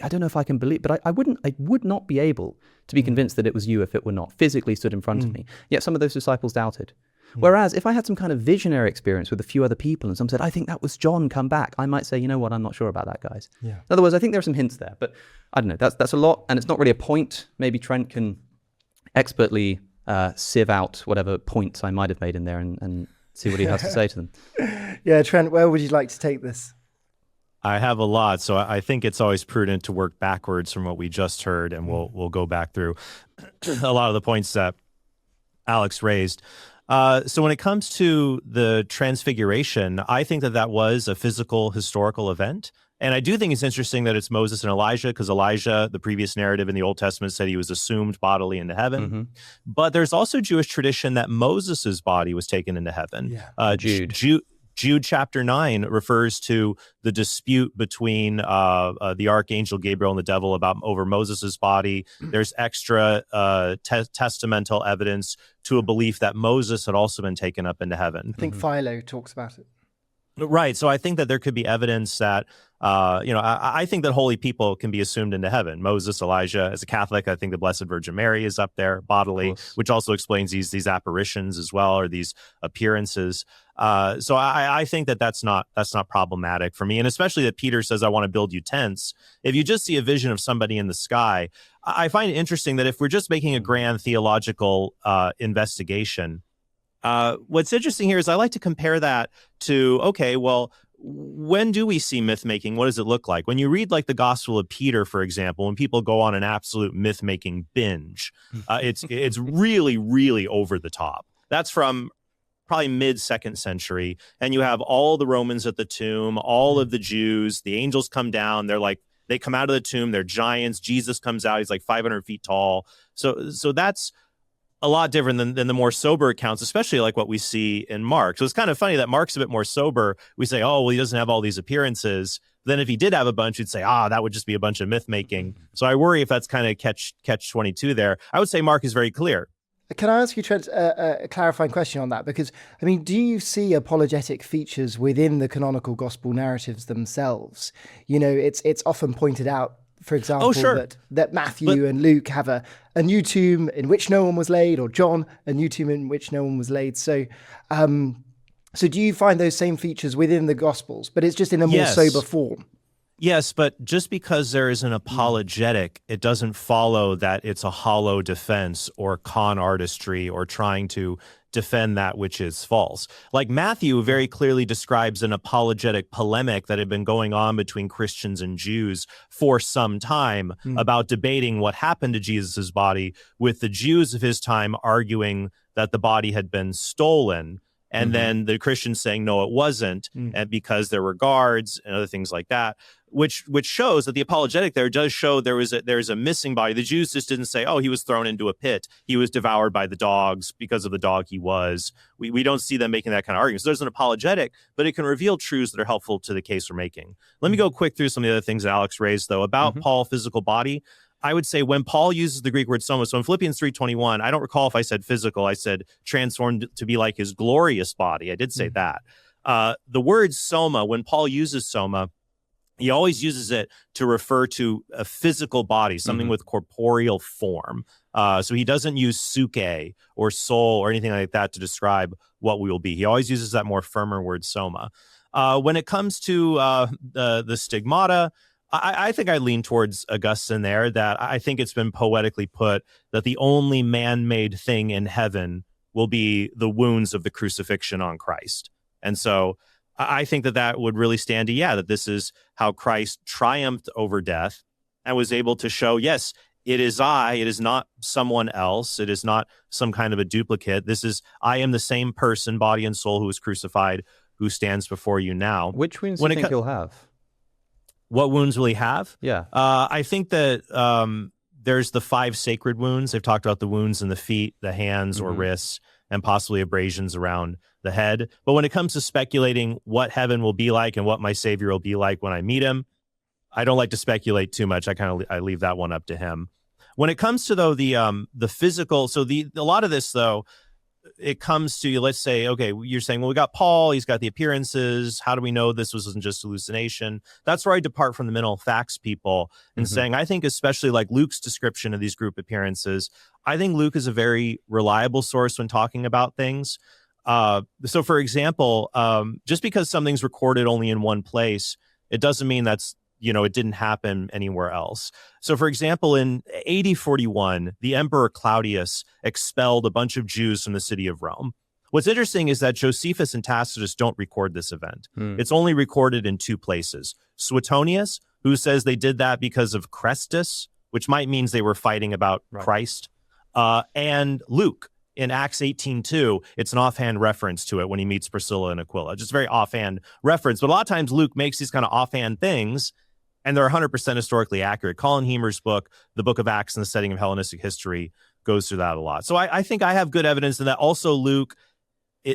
don't know if I can believe, but I would not be able to be convinced that it was you if it were not physically stood in front of me. Yet some of those disciples doubted. Whereas if I had some kind of visionary experience with a few other people and some said, I think that was John come back, I might say, you know what, I'm not sure about that, guys. In other words, I think there are some hints there, but I don't know. That's a lot, and it's not really a point. Maybe Trent can expertly sieve out whatever points I might have made in there and see what he has to say to them. Yeah, Trent, where would you like to take this? I have a lot, so I think it's always prudent to work backwards from what we just heard, and we'll go back through a lot of the points that Alex raised. So when it comes to the Transfiguration, I think that was a physical, historical event. And I do think it's interesting that it's Moses and Elijah, because Elijah, the previous narrative in the Old Testament, said he was assumed bodily into heaven. But there's also Jewish tradition that Moses's body was taken into heaven. Jude chapter 9 refers to the dispute between the archangel Gabriel and the devil over Moses's body. There's extra testamental evidence to a belief that Moses had also been taken up into heaven. I think Philo talks about it. Right. So I think that there could be evidence that, I think that holy people can be assumed into heaven. Moses, Elijah. As a Catholic, I think the Blessed Virgin Mary is up there bodily, which also explains these apparitions as well, or these appearances. So I think that's not problematic for me. And especially that Peter says, I want to build you tents. If you just see a vision of somebody in the sky, I find it interesting that if we're just making a grand theological investigation, what's interesting here is I like to compare that to, okay, well, when do we see myth making? What does it look like? When you read like the Gospel of Peter, for example, when people go on an absolute myth making binge, it's really, really over the top. That's from probably mid-2nd century. And you have all the Romans at the tomb, all of the Jews, the angels come down. They're They come out of the tomb. They're giants. Jesus comes out. He's like 500 feet tall. So that's a lot different than the more sober accounts, especially like what we see in Mark. So it's kind of funny that Mark's a bit more sober. We say, oh, well, he doesn't have all these appearances. Then if he did have a bunch, you'd say, that would just be a bunch of myth making. So I worry if that's kind of catch 22 there. I would say Mark is very clear. Can I ask you, Trent, a clarifying question on that? Because, I mean, do you see apologetic features within the canonical gospel narratives themselves? You know, it's often pointed out, for example, that Matthew and Luke have a new tomb in which no one was laid, or John, a new tomb in which no one was laid. So do you find those same features within the Gospels, but it's just in a more sober form? Yes, but just because there is an apologetic, it doesn't follow that it's a hollow defense or con artistry or trying to defend that which is false. Like Matthew very clearly describes an apologetic polemic that had been going on between Christians and Jews for some time about debating what happened to Jesus's body, with the Jews of his time arguing that the body had been stolen. And then the Christians saying, no, it wasn't, and because there were guards and other things like that, which shows that the apologetic there does show there's a missing body. The Jews just didn't say, oh, he was thrown into a pit. He was devoured by the dogs because of the dog he was. We don't see them making that kind of argument. So there's an apologetic, but it can reveal truths that are helpful to the case we're making. Let me go quick through some of the other things that Alex raised, though, about Paul's physical body. I would say when Paul uses the Greek word soma, so in Philippians 3:21, I don't recall if I said physical, I said transformed to be like his glorious body. I did say that. The word soma, when Paul uses soma, he always uses it to refer to a physical body, something with corporeal form. So he doesn't use suke or soul or anything like that to describe what we will be. He always uses that more firmer word soma. When it comes to the stigmata, I think I lean towards Augustine there, that I think it's been poetically put that the only man-made thing in heaven will be the wounds of the crucifixion on Christ. And so I think that would really stand to, that this is how Christ triumphed over death and was able to show, yes, it is I, it is not someone else, it is not some kind of a duplicate. I am the same person, body and soul, who was crucified, who stands before you now. Which wounds do you think he'll have? What wounds will he have? Yeah. I think that there's the 5 sacred wounds. They've talked about the wounds in the feet, the hands or wrists, and possibly abrasions around the head. But when it comes to speculating what heaven will be like and what my Savior will be like when I meet him, I don't like to speculate too much. I leave that one up to him. When it comes to, though, the physical, so a lot of this, though, it comes to, let's say, okay, you're saying, well, we got Paul, he's got the appearances. How do we know this wasn't just hallucination? That's where I depart from the mental facts people and saying, I think especially like Luke's description of these group appearances, I think Luke is a very reliable source when talking about things. So for example, just because something's recorded only in one place, it doesn't mean that's, it didn't happen anywhere else. So, for example, in AD 41, the Emperor Claudius expelled a bunch of Jews from the city of Rome. What's interesting is that Josephus and Tacitus don't record this event. It's only recorded in 2 places. Suetonius, who says they did that because of Chrestus, which might means they were fighting about Christ, and Luke. In Acts 18:2, it's an offhand reference to it when he meets Priscilla and Aquila. Just a very offhand reference. But a lot of times Luke makes these kind of offhand things, and they're 100% historically accurate. Colin Hemer's book, The Book of Acts in the Setting of Hellenistic History, goes through that a lot. So I think I have good evidence in that. Also, Luke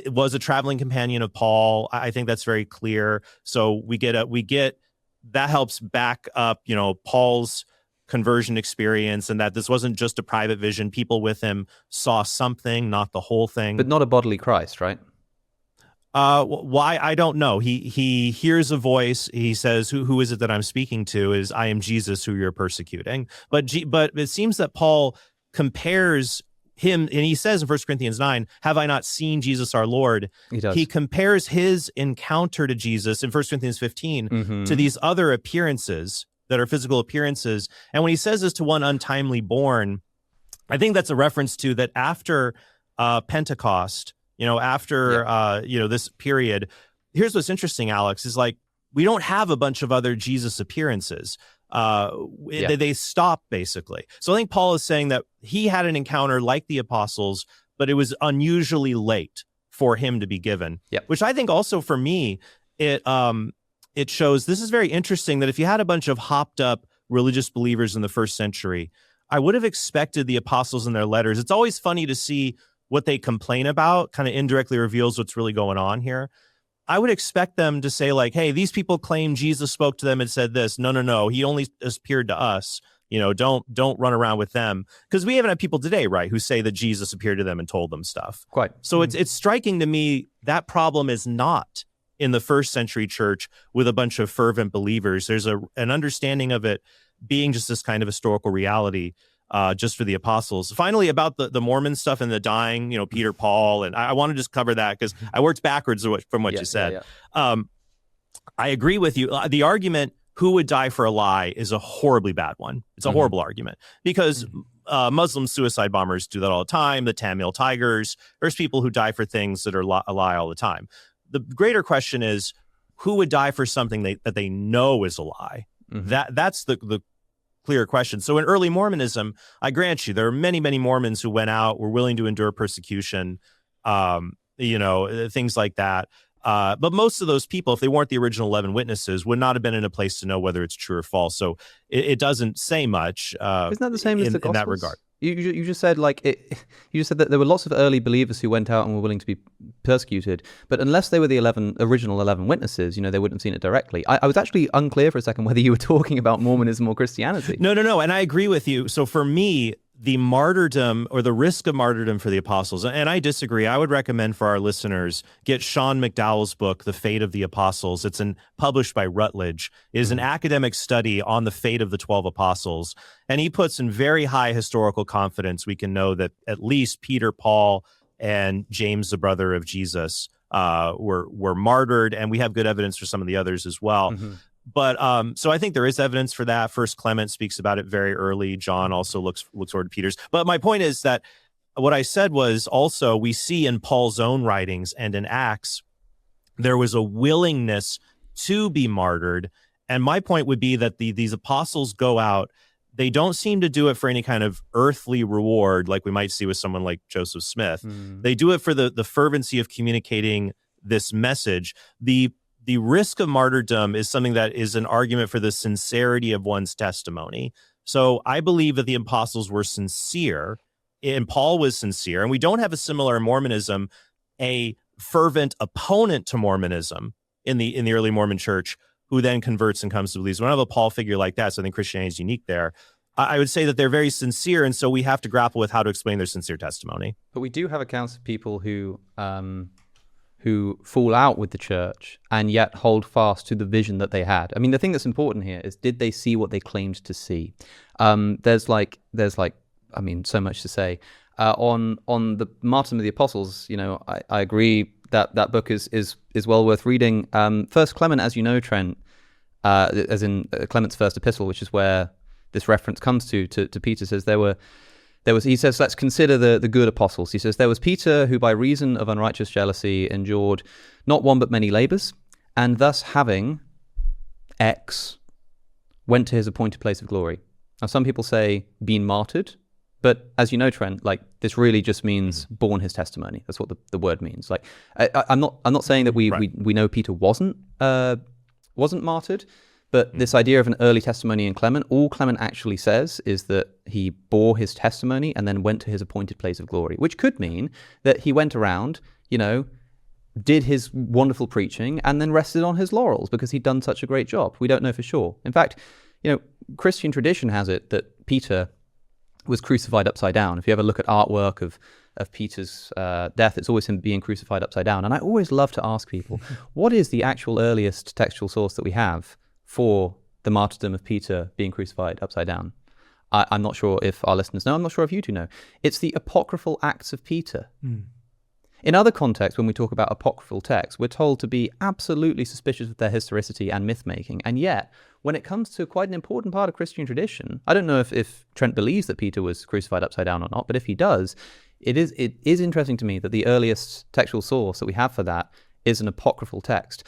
was a traveling companion of Paul. I think that's very clear. So we get that helps back up, Paul's conversion experience, and that this wasn't just a private vision. People with him saw something, not the whole thing. But not a bodily Christ, right? Why? I don't know. He hears a voice. He says, who is it that I'm speaking to? Is I am Jesus who you're persecuting. But it seems that Paul compares him, and he says in 1 Corinthians 9, have I not seen Jesus our Lord? He does. He compares his encounter to Jesus in 1 Corinthians 15 to these other appearances that are physical appearances. And when he says this to one untimely born, I think that's a reference to that after Pentecost, this period. Here's what's interesting, Alex, is like, we don't have a bunch of other Jesus appearances. They stop, basically. So I think Paul is saying that he had an encounter like the apostles, but it was unusually late for him to be given, which I think also for me, it shows, this is very interesting, that if you had a bunch of hopped up religious believers in the first century, I would have expected the apostles in their letters. It's always funny to see what they complain about, kind of indirectly reveals what's really going on here. I would expect them to say like, hey, these people claim Jesus spoke to them and said this. No. He only appeared to us. Don't run around with them. Because we even have people today, right, who say that Jesus appeared to them and told them stuff. Quite. So it's striking to me that problem is not in the first century church with a bunch of fervent believers. There's an understanding of it being just this kind of historical reality just for the apostles. Finally, about the Mormon stuff and the dying, Peter, Paul, and I want to just cover that because I worked backwards from what you said. Yeah. I agree with you. The argument, who would die for a lie, is a horribly bad one. It's a horrible argument because Muslim suicide bombers do that all the time. The Tamil Tigers, there's people who die for things that are a lie all the time. The greater question is, who would die for something that they know is a lie? That's the clear question. So in early Mormonism, I grant you, there are many, many Mormons who went out, were willing to endure persecution, things like that. But most of those people, if they weren't the original 11 witnesses, would not have been in a place to know whether it's true or false. So it doesn't say much. Isn't that the same as the Gospels? In that regard? You just said you just said that there were lots of early believers who went out and were willing to be persecuted, but unless they were the original 11 witnesses, they wouldn't have seen it directly. I was actually unclear for a second whether you were talking about Mormonism or Christianity. No, and I agree with you. So for me, the martyrdom or the risk of martyrdom for the apostles, and I disagree. I would recommend for our listeners, get Sean McDowell's book, The Fate of the Apostles. It's published by Routledge. It is an academic study on the fate of the 12 apostles. And he puts in very high historical confidence, we can know that at least Peter, Paul, and James, the brother of Jesus, were martyred. And we have good evidence for some of the others as well. But so I think there is evidence for that. First Clement speaks about it very early. John also looks toward Peter's. But my point is that what I said was also we see in Paul's own writings and in Acts, there was a willingness to be martyred. And my point would be that these apostles go out. They don't seem to do it for any kind of earthly reward like we might see with someone like Joseph Smith. They do it for the fervency of communicating this message. The risk of martyrdom is something that is an argument for the sincerity of one's testimony. So I believe that the apostles were sincere, and Paul was sincere, and we don't have a similar in Mormonism, a fervent opponent to Mormonism in the early Mormon church who then converts and comes to believe. So we don't have a Paul figure like that, so I think Christianity is unique there. I would say that they're very sincere, and so we have to grapple with how to explain their sincere testimony. But we do have accounts of people who fall out with the church and yet hold fast to the vision that they had. I mean, the thing that's important here is, did they see what they claimed to see? There's so much to say. On the Martyrdom of the Apostles, I agree that book is well worth reading. First Clement, as you know, Trent, as in Clement's first epistle, which is where this reference comes to Peter, says he says, let's consider the good apostles. He says, there was Peter, who by reason of unrighteous jealousy endured not one but many labors, and thus having X went to his appointed place of glory. Now, some people say been martyred, but as you know, Trent, this really just means borne his testimony. That's what the word means. I'm not saying that we know Peter wasn't martyred. But this idea of an early testimony in Clement, all Clement actually says is that he bore his testimony and then went to his appointed place of glory, which could mean that he went around, did his wonderful preaching and then rested on his laurels because he'd done such a great job. We don't know for sure. In fact, Christian tradition has it that Peter was crucified upside down. If you ever look at artwork of Peter's death, it's always him being crucified upside down. And I always love to ask people, what is the actual earliest textual source that we have for the martyrdom of Peter being crucified upside down? I'm not sure if our listeners know. I'm not sure if you two know. It's the apocryphal Acts of Peter. In other contexts, when we talk about apocryphal texts, we're told to be absolutely suspicious of their historicity and myth-making. And yet, when it comes to quite an important part of Christian tradition, I don't know if Trent believes that Peter was crucified upside down or not, but if he does, it is interesting to me that the earliest textual source that we have for that is an apocryphal text.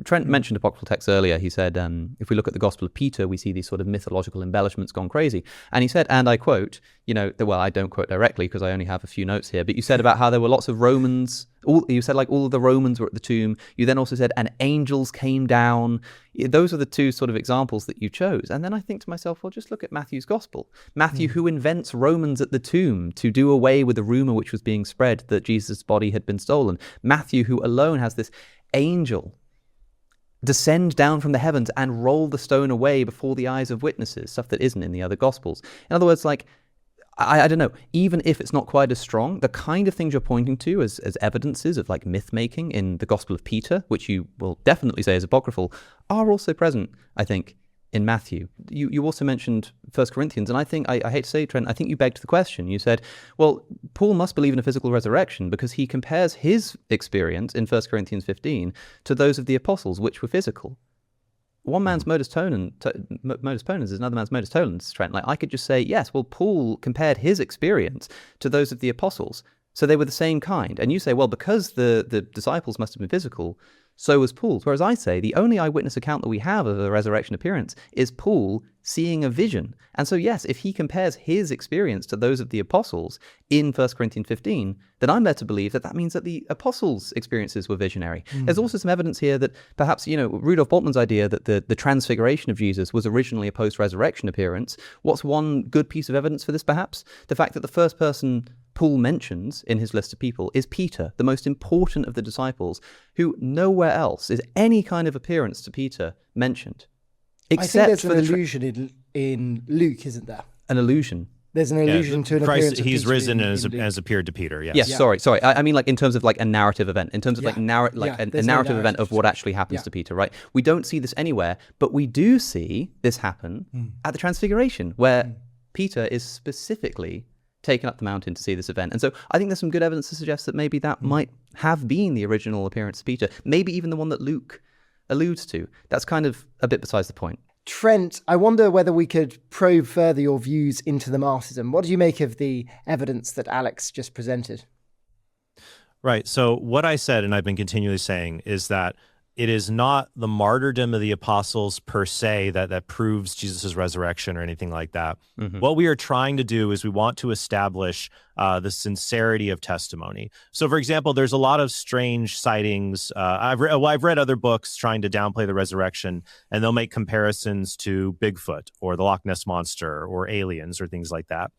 Trent mentioned apocryphal texts earlier. He said, if we look at the Gospel of Peter, we see these sort of mythological embellishments gone crazy. And he said, and I quote, well, I don't quote directly because I only have a few notes here, but you said about how there were lots of Romans You said like all of the Romans were at the tomb. You then also said, and angels came down. Those are the two sort of examples that you chose. And then I think to myself, well, just look at Matthew's gospel. Matthew, who invents Romans at the tomb to do away with the rumor which was being spread that Jesus' body had been stolen. Matthew, who alone has this angel descend down from the heavens and roll the stone away before the eyes of witnesses, stuff that isn't in the other gospels. In other words, like, I don't know, even if it's not quite as strong, the kind of things you're pointing to as evidences of like myth making in the Gospel of Peter, which you will definitely say is apocryphal, are also present, I think, in Matthew. You also mentioned 1 Corinthians, and I think, I hate to say, Trent, I think you begged the question. You said, well, Paul must believe in a physical resurrection because he compares his experience in 1 Corinthians 15 to those of the apostles, which were physical. One man's modus ponens is another man's modus tollens, Trent. Like, I could just say, yes, well, Paul compared his experience to those of the apostles, so they were the same kind. And you say, well, because the disciples must have been physical, so was Paul's. Whereas I say the only eyewitness account that we have of a resurrection appearance is Paul seeing a vision. And so, yes, if he compares his experience to those of the apostles in 1 Corinthians 15, then I'm led to believe that that means that the apostles' experiences were visionary. There's also some evidence here that perhaps, Rudolf Bultmann's idea that the transfiguration of Jesus was originally a post-resurrection appearance. What's one good piece of evidence for this, perhaps? The fact that the first person Paul mentions in his list of people is Peter, the most important of the disciples, who nowhere else is any kind of appearance to Peter mentioned. I think there's an allusion in Luke, isn't there? An allusion? There's an allusion to an Christ, appearance of he's Peter risen in as appeared to Peter. Yes. Yes. Yeah. Sorry. I mean, like in terms of like a narrative event, in terms of like a narrative event of what actually happens to Peter. Right. We don't see this anywhere, but we do see this happen at the Transfiguration, where Peter is specifically taken up the mountain to see this event. And so I think there's some good evidence to suggest that maybe that might have been the original appearance of Peter, maybe even the one that Luke alludes to. That's kind of a bit besides the point. Trent, I wonder whether we could probe further your views into the martyrdom. What do you make of the evidence that Alex just presented? Right. So what I said, and I've been continually saying, is that it is not the martyrdom of the apostles per se that proves Jesus' resurrection or anything like that. What we are trying to do is we want to establish the sincerity of testimony. So, for example, there's a lot of strange sightings. I've read other books trying to downplay the resurrection, and they'll make comparisons to Bigfoot or the Loch Ness Monster or aliens or things like that.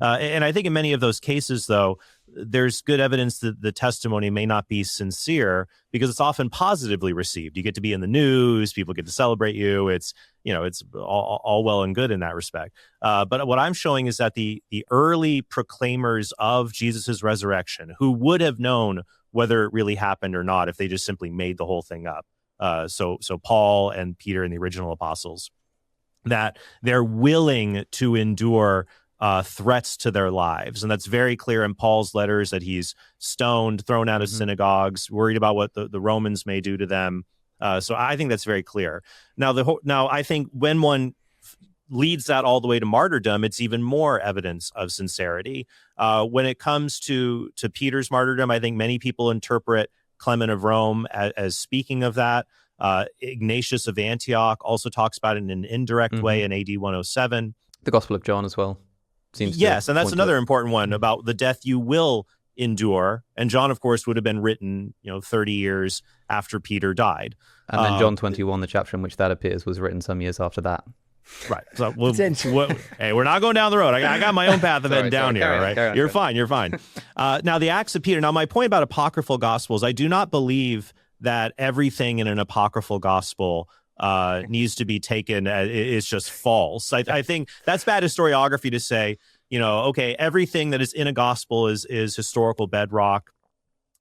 And I think in many of those cases, though, there's good evidence that the testimony may not be sincere because it's often positively received. You get to be in the news, people get to celebrate you. It's all well and good in that respect. But what I'm showing is that the early proclaimers of Jesus's resurrection, who would have known whether it really happened or not if they just simply made the whole thing up. So Paul and Peter and the original apostles, that they're willing to endure threats to their lives. And that's very clear in Paul's letters, that he's stoned, thrown out of synagogues, worried about what the Romans may do to them. So I think that's very clear. Now I think when one leads that all the way to martyrdom, it's even more evidence of sincerity. When it comes to Peter's martyrdom, I think many people interpret Clement of Rome as speaking of that. Ignatius of Antioch also talks about it in an indirect way in AD 107. The Gospel of John as well. Yes, and that's another important one about the death you will endure. And John, of course, would have been written, 30 years after Peter died. And then John 21, the chapter in which that appears, was written some years after that. Right. So, hey, we're not going down the road. I got my own path of heading down here. Right. You're fine. Now, the Acts of Peter. Now, my point about apocryphal gospels, I do not believe that everything in an apocryphal gospel needs to be taken is just false. I think that's bad historiography to say, okay, everything that is in a gospel is historical bedrock,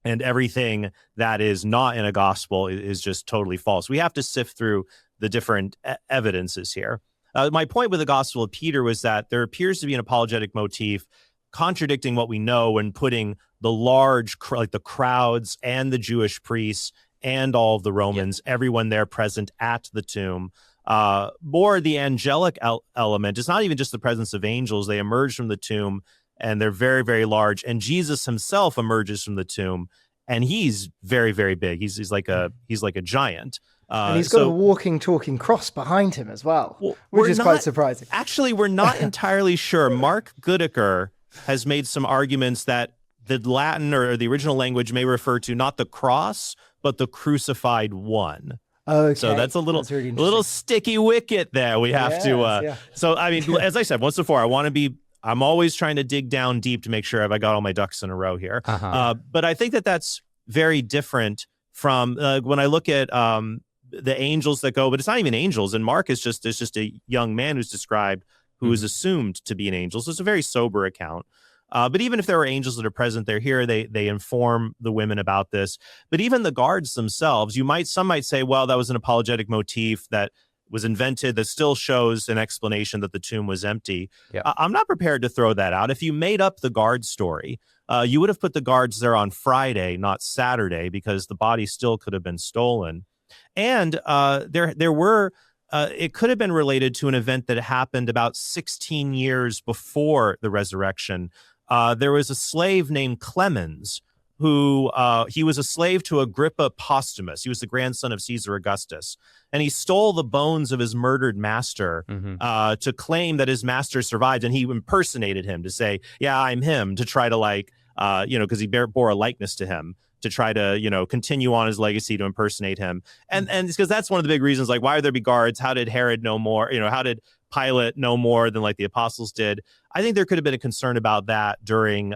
and everything that is not in a gospel is just totally false. We have to sift through the different evidences here. My point with the Gospel of Peter was that there appears to be an apologetic motif contradicting what we know and putting the large, like the crowds and the Jewish priests and all of the Romans, everyone there present at the tomb. More the angelic element. It's not even just the presence of angels. They emerge from the tomb, and they're very, very large. And Jesus himself emerges from the tomb, and he's very, very big. He's like a giant. And he's got a walking, talking cross behind him as well, which is quite surprising. Actually, we're not entirely sure. Mark Goodacre has made some arguments that the Latin or the original language may refer to not the cross, but the crucified one. Okay. So that's a little really little sticky wicket there. We have to. Yeah. So I mean, as I said once before, I'm always trying to dig down deep to make sure I got all my ducks in a row here. But I think that's very different from when I look at the angels that go, but it's not even angels. And Mark is just a young man who's described who is assumed to be an angel. So it's a very sober account. But even if there are angels that are present, they're here. They inform the women about this. But even the guards themselves, some might say, well, that was an apologetic motif that was invented that still shows an explanation that the tomb was empty. Yeah. I'm not prepared to throw that out. If you made up the guard story, you would have put the guards there on Friday, not Saturday, because the body still could have been stolen. And there were. It could have been related to an event that happened about 16 years before the resurrection. There was a slave named Clemens who he was a slave to Agrippa Postumus. He was the grandson of Caesar Augustus. And he stole the bones of his murdered master to claim that his master survived. And he impersonated him to say, yeah, I'm him, to try to because he bore a likeness to him, to try to, continue on his legacy to impersonate him. And because that's one of the big reasons, like, why would there be guards? How did Herod know more? How did Pilate know more than like the apostles did? I think there could have been a concern about that during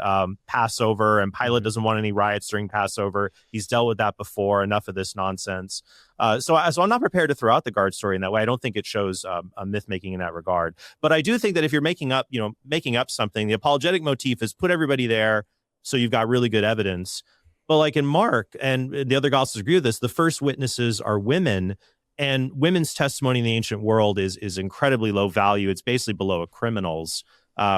Passover, and Pilate doesn't want any riots during Passover. He's dealt with that before. Enough of this nonsense. So I'm not prepared to throw out the guard story in that way. I don't think it shows a myth making in that regard. But I do think that if you're making up something, the apologetic motif is put everybody there so you've got really good evidence. But like in Mark and the other Gospels agree with this, the first witnesses are women, and women's testimony in the ancient world is incredibly low value. It's basically below a criminal's,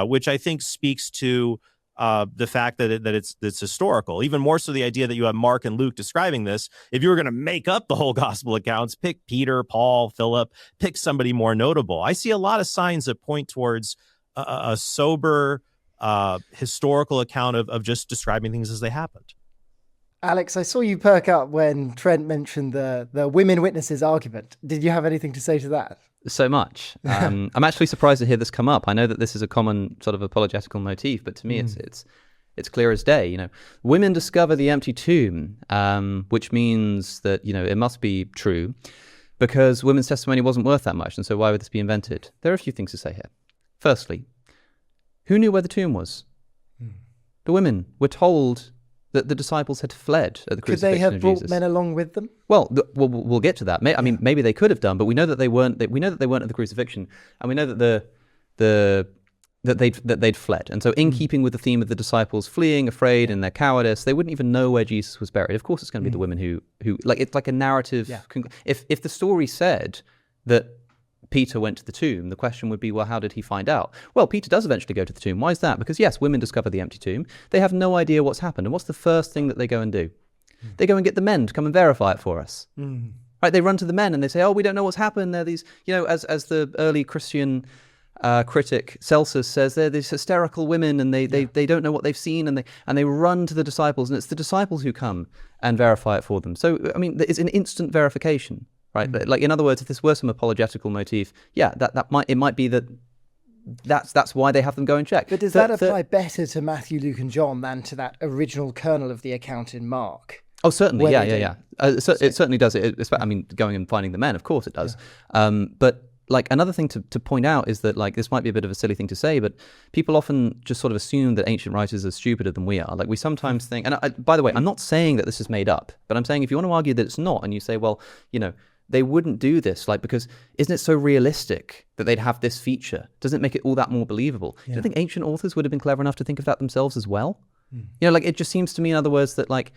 which I think speaks to the fact that it's historical. Even more so the idea that you have Mark and Luke describing this. If you were going to make up the whole gospel accounts, pick Peter, Paul, Philip, pick somebody more notable. I see a lot of signs that point towards a sober historical account of just describing things as they happened. Alex, I saw you perk up when Trent mentioned the women witnesses argument. Did you have anything to say to that? So much. I'm actually surprised to hear this come up. I know that this is a common sort of apologetical motif, but to me it's clear as day. Women discover the empty tomb, which means that it must be true, because women's testimony wasn't worth that much, and so why would this be invented? There are a few things to say here. Firstly, who knew where the tomb was? The women were told that the disciples had fled at the crucifixion of Jesus. Could they have brought men along with them? Well, we'll get to that. Maybe they could have done, but we know that they weren't. We know that they weren't at the crucifixion, and we know that that they'd fled. And so, in keeping with the theme of the disciples fleeing, afraid, and their cowardice, they wouldn't even know where Jesus was buried. Of course, it's going to be the women who like, it's like a narrative. Yeah. If the story said that Peter went to the tomb, the question would be, well, how did he find out? Well, Peter does eventually go to the tomb. Why is that? Because yes, women discover the empty tomb. They have no idea what's happened. And what's the first thing that they go and do? They go and get the men to come and verify it for us. Right? They run to the men and they say, oh, we don't know what's happened. They're these, as the early Christian critic Celsus says, they're these hysterical women, and they don't know what they've seen, and they run to the disciples, and it's the disciples who come and verify it for them. So, it's an instant verification. Right, like in other words, if this were some apologetical motif, it might be that's why they have them go and check. But does that apply better to Matthew, Luke, and John than to that original kernel of the account in Mark? Oh, certainly, yeah. It certainly does. Going and finding the men, of course, it does. Yeah. But like another thing to point out is that, like, this might be a bit of a silly thing to say, but people often just sort of assume that ancient writers are stupider than we are. Like, we sometimes think, and by the way, I'm not saying that this is made up, but I'm saying if you want to argue that it's not, and you say, well, they wouldn't do this, like, because isn't it so realistic that they'd have this feature? Doesn't it make it all that more believable? Yeah. Do you think ancient authors would have been clever enough to think of that themselves as well? It just seems to me, in other words, that like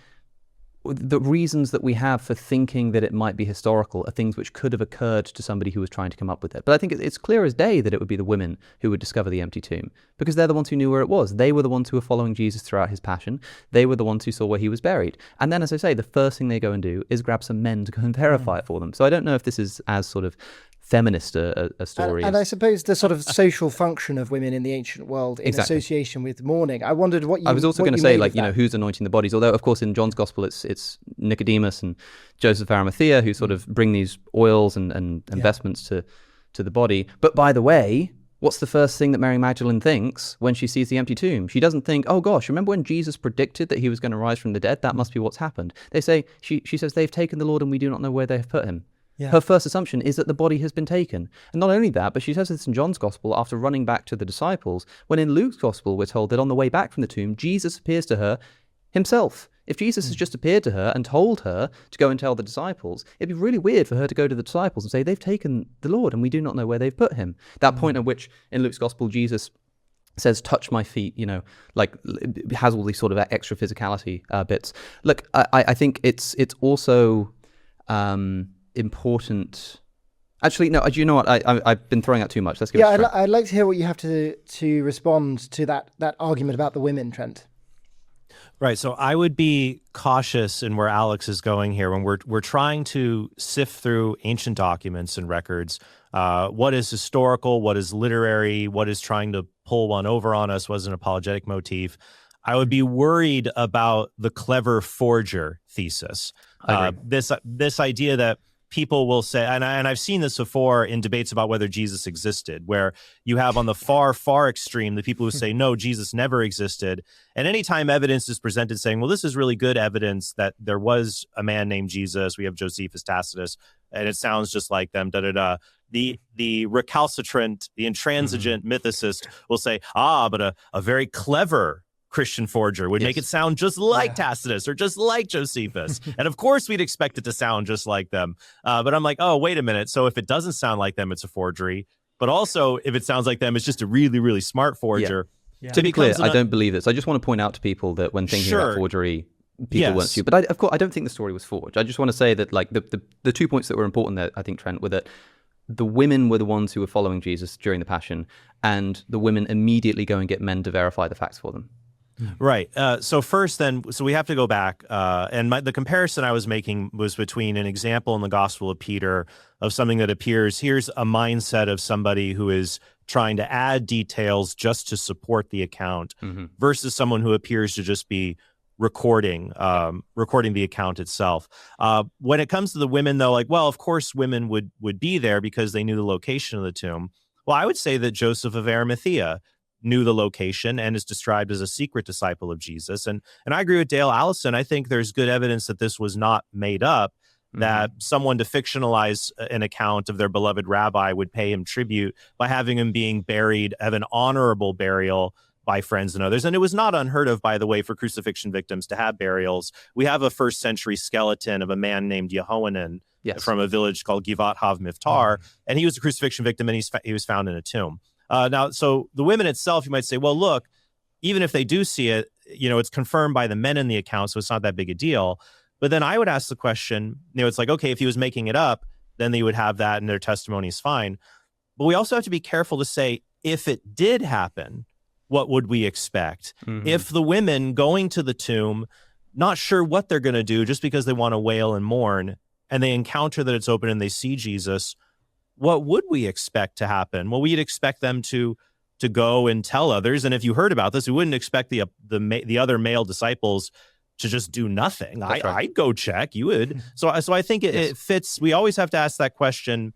the reasons that we have for thinking that it might be historical are things which could have occurred to somebody who was trying to come up with it. But I think it's clear as day that it would be the women who would discover the empty tomb, because they're the ones who knew where it was. They were the ones who were following Jesus throughout his passion. They were the ones who saw where he was buried. And then, as I say, the first thing they go and do is grab some men to go and verify it for them. So I don't know if this is as sort of feminist a story. And I suppose the sort of social function of women in the ancient world in association with mourning. I wondered what you... I was also going to say, like, who's anointing the bodies? Although, of course, in John's Gospel, it's Nicodemus and Joseph of Arimathea who sort of bring these oils and vestments to the body. But by the way, what's the first thing that Mary Magdalene thinks when she sees the empty tomb? She doesn't think, oh gosh, remember when Jesus predicted that he was going to rise from the dead? That must be what's happened. She says, they've taken the Lord and we do not know where they have put him. Yeah. Her first assumption is that the body has been taken. And not only that, but she says this in John's Gospel after running back to the disciples, when in Luke's Gospel we're told that on the way back from the tomb, Jesus appears to her himself. If Jesus has just appeared to her and told her to go and tell the disciples, it'd be really weird for her to go to the disciples and say, they've taken the Lord and we do not know where they've put him. That point at which in Luke's Gospel, Jesus says, touch my feet, like has all these sort of extra physicality bits. Look, I think it's also important. Actually, no, do you know what? I've been throwing out too much. Let's give it a try. I'd like to hear what you have to respond to that argument about the women, Trent. Right. So I would be cautious in where Alex is going here when we're trying to sift through ancient documents and records. What is historical? What is literary? What is trying to pull one over on us? Was an apologetic motif. I would be worried about the clever forger thesis. This idea that people will say, and I've seen this before in debates about whether Jesus existed, where you have on the far, far extreme the people who say, no, Jesus never existed. And anytime evidence is presented saying, well, this is really good evidence that there was a man named Jesus, we have Josephus, Tacitus, and it sounds just like them, the recalcitrant, the intransigent mythicist will say, but a very clever Christian forger would make it sound just like Tacitus or just like Josephus. And of course, we'd expect it to sound just like them. But I'm like, oh, wait a minute. So if it doesn't sound like them, it's a forgery. But also, if it sounds like them, it's just a really, really smart forger. Yeah. To be clear, I don't believe this. I just want to point out to people that when thinking about forgery, people weren't stupid. But of course, I don't think the story was forged. I just want to say that like the 2 points that were important there, I think, Trent, were that the women were the ones who were following Jesus during the Passion, and the women immediately go and get men to verify the facts for them. Right. So first then, we have to go back. And the comparison I was making was between an example in the Gospel of Peter of something that appears, here's a mindset of somebody who is trying to add details just to support the account versus someone who appears to just be recording the account itself. When it comes to the women, though, like, well, of course women would be there because they knew the location of the tomb. Well, I would say that Joseph of Arimathea knew the location and is described as a secret disciple of Jesus. And I agree with Dale Allison. I think there's good evidence that this was not made up, that someone to fictionalize an account of their beloved rabbi would pay him tribute by having him being buried, have an honorable burial by friends and others. And it was not unheard of, by the way, for crucifixion victims to have burials. We have a first century skeleton of a man named Yehohanan from a village called Givat Hav Miftar, and he was a crucifixion victim, and he was found in a tomb. Now, so the women itself, you might say, well, look, even if they do see it, it's confirmed by the men in the account, so it's not that big a deal. But then I would ask the question, it's like, okay, if he was making it up, then they would have that and their testimony is fine. But we also have to be careful to say, if it did happen, what would we expect? If the women going to the tomb, not sure what they're going to do just because they want to wail and mourn, and they encounter that it's open and they see Jesus, what would we expect to happen? Well, we'd expect them to go and tell others. And if you heard about this, we wouldn't expect the other male disciples to just do nothing. I'd go check. You would. So I think it fits. We always have to ask that question.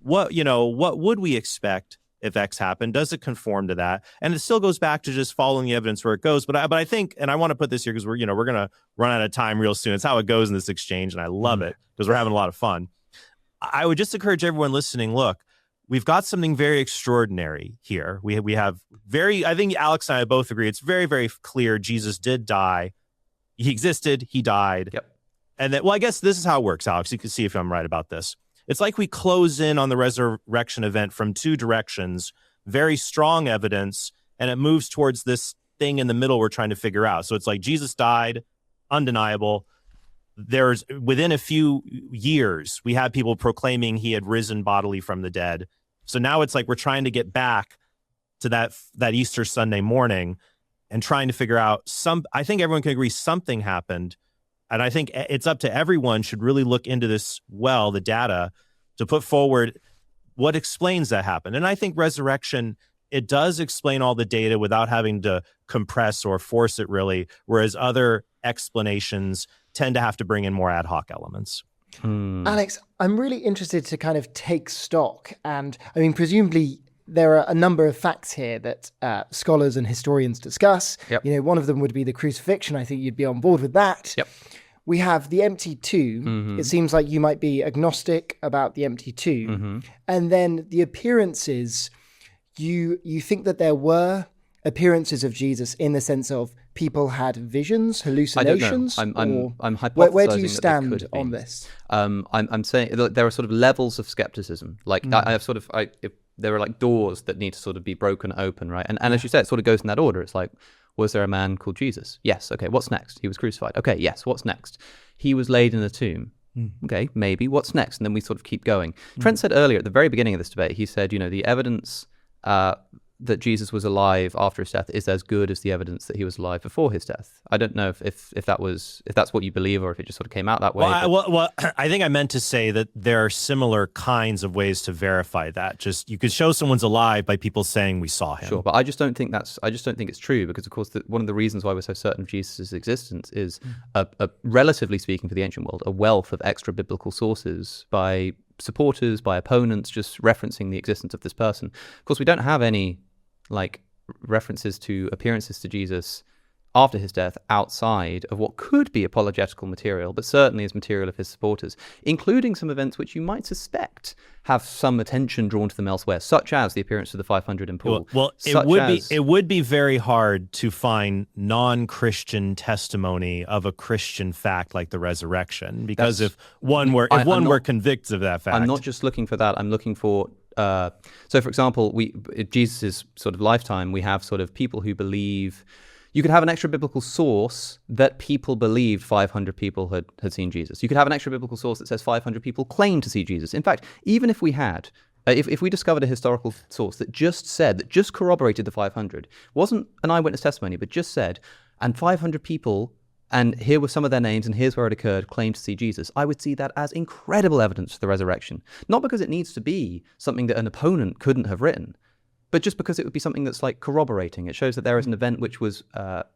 What would we expect if X happened? Does it conform to that? And it still goes back to just following the evidence where it goes. But I think, and I want to put this here because we're going to run out of time real soon. It's how it goes in this exchange, and I love it because we're having a lot of fun. I would just encourage everyone listening, look, we've got something very extraordinary here. We have I think Alex and I both agree, it's very, very clear Jesus did die. He existed, he died. Yep. And then, well, I guess this is how it works, Alex. You can see if I'm right about this. It's like we close in on the resurrection event from two directions, very strong evidence, and it moves towards this thing in the middle we're trying to figure out. So it's like Jesus died, undeniable. There's within a few years, we had people proclaiming he had risen bodily from the dead. So now it's like we're trying to get back to that Easter Sunday morning and trying to figure out I think everyone can agree something happened. And I think it's up to everyone should really look into this the data, to put forward what explains that happened. And I think resurrection, it does explain all the data without having to compress or force it really, whereas other explanations tend to have to bring in more ad hoc elements. Alex, I'm really interested to kind of take stock. And I mean, presumably there are a number of facts here that scholars and historians discuss. Yep. One of them would be the crucifixion. I think you'd be on board with that. Yep. We have the empty tomb. Mm-hmm. It seems like you might be agnostic about the empty tomb. Mm-hmm. And then the appearances, you think that there were appearances of Jesus in the sense of people had visions, hallucinations? I don't know. I'm hypothesizing. Where do you that stand they could be. on this? I'm saying there are sort of levels of skepticism. Like if there are like doors that need to sort of be broken open, right? And as you said, it sort of goes in that order. It's like, was there a man called Jesus? Yes. Okay. What's next? He was crucified. Okay. Yes. What's next? He was laid in a tomb. Okay. Maybe. What's next? And then we sort of keep going. Trent said earlier at the very beginning of this debate, he said, the evidence that Jesus was alive after his death is as good as the evidence that he was alive before his death. I don't know if that's what you believe or if it just sort of came out that way. Well, I think I meant to say that there are similar kinds of ways to verify that. Just you could show someone's alive by people saying we saw him. Sure, but I just don't think it's true because, of course, one of the reasons why we're so certain of Jesus' existence is a relatively speaking for the ancient world, a wealth of extra biblical sources by supporters, by opponents, just referencing the existence of this person. Of course, we don't have any references to appearances to Jesus after his death outside of what could be apologetical material, but certainly is material of his supporters, including some events which you might suspect have some attention drawn to them elsewhere, such as the appearance of the 500 in Paul. Well, it would be very hard to find non-Christian testimony of a Christian fact like the resurrection, because if one were convicted of that fact, I'm not just looking for that. I'm looking for. So, for example, in Jesus' sort of lifetime, we have sort of people who believe. You could have an extra biblical source that people believed 500 people had seen Jesus. You could have an extra biblical source that says 500 people claim to see Jesus. In fact, even if we had, if we discovered a historical source that just corroborated the 500, wasn't an eyewitness testimony, but just said, and 500 people, and here were some of their names, and here's where it occurred, claimed to see Jesus, I would see that as incredible evidence for the resurrection. Not because it needs to be something that an opponent couldn't have written, but just because it would be something that's like corroborating. It shows that there is an event which was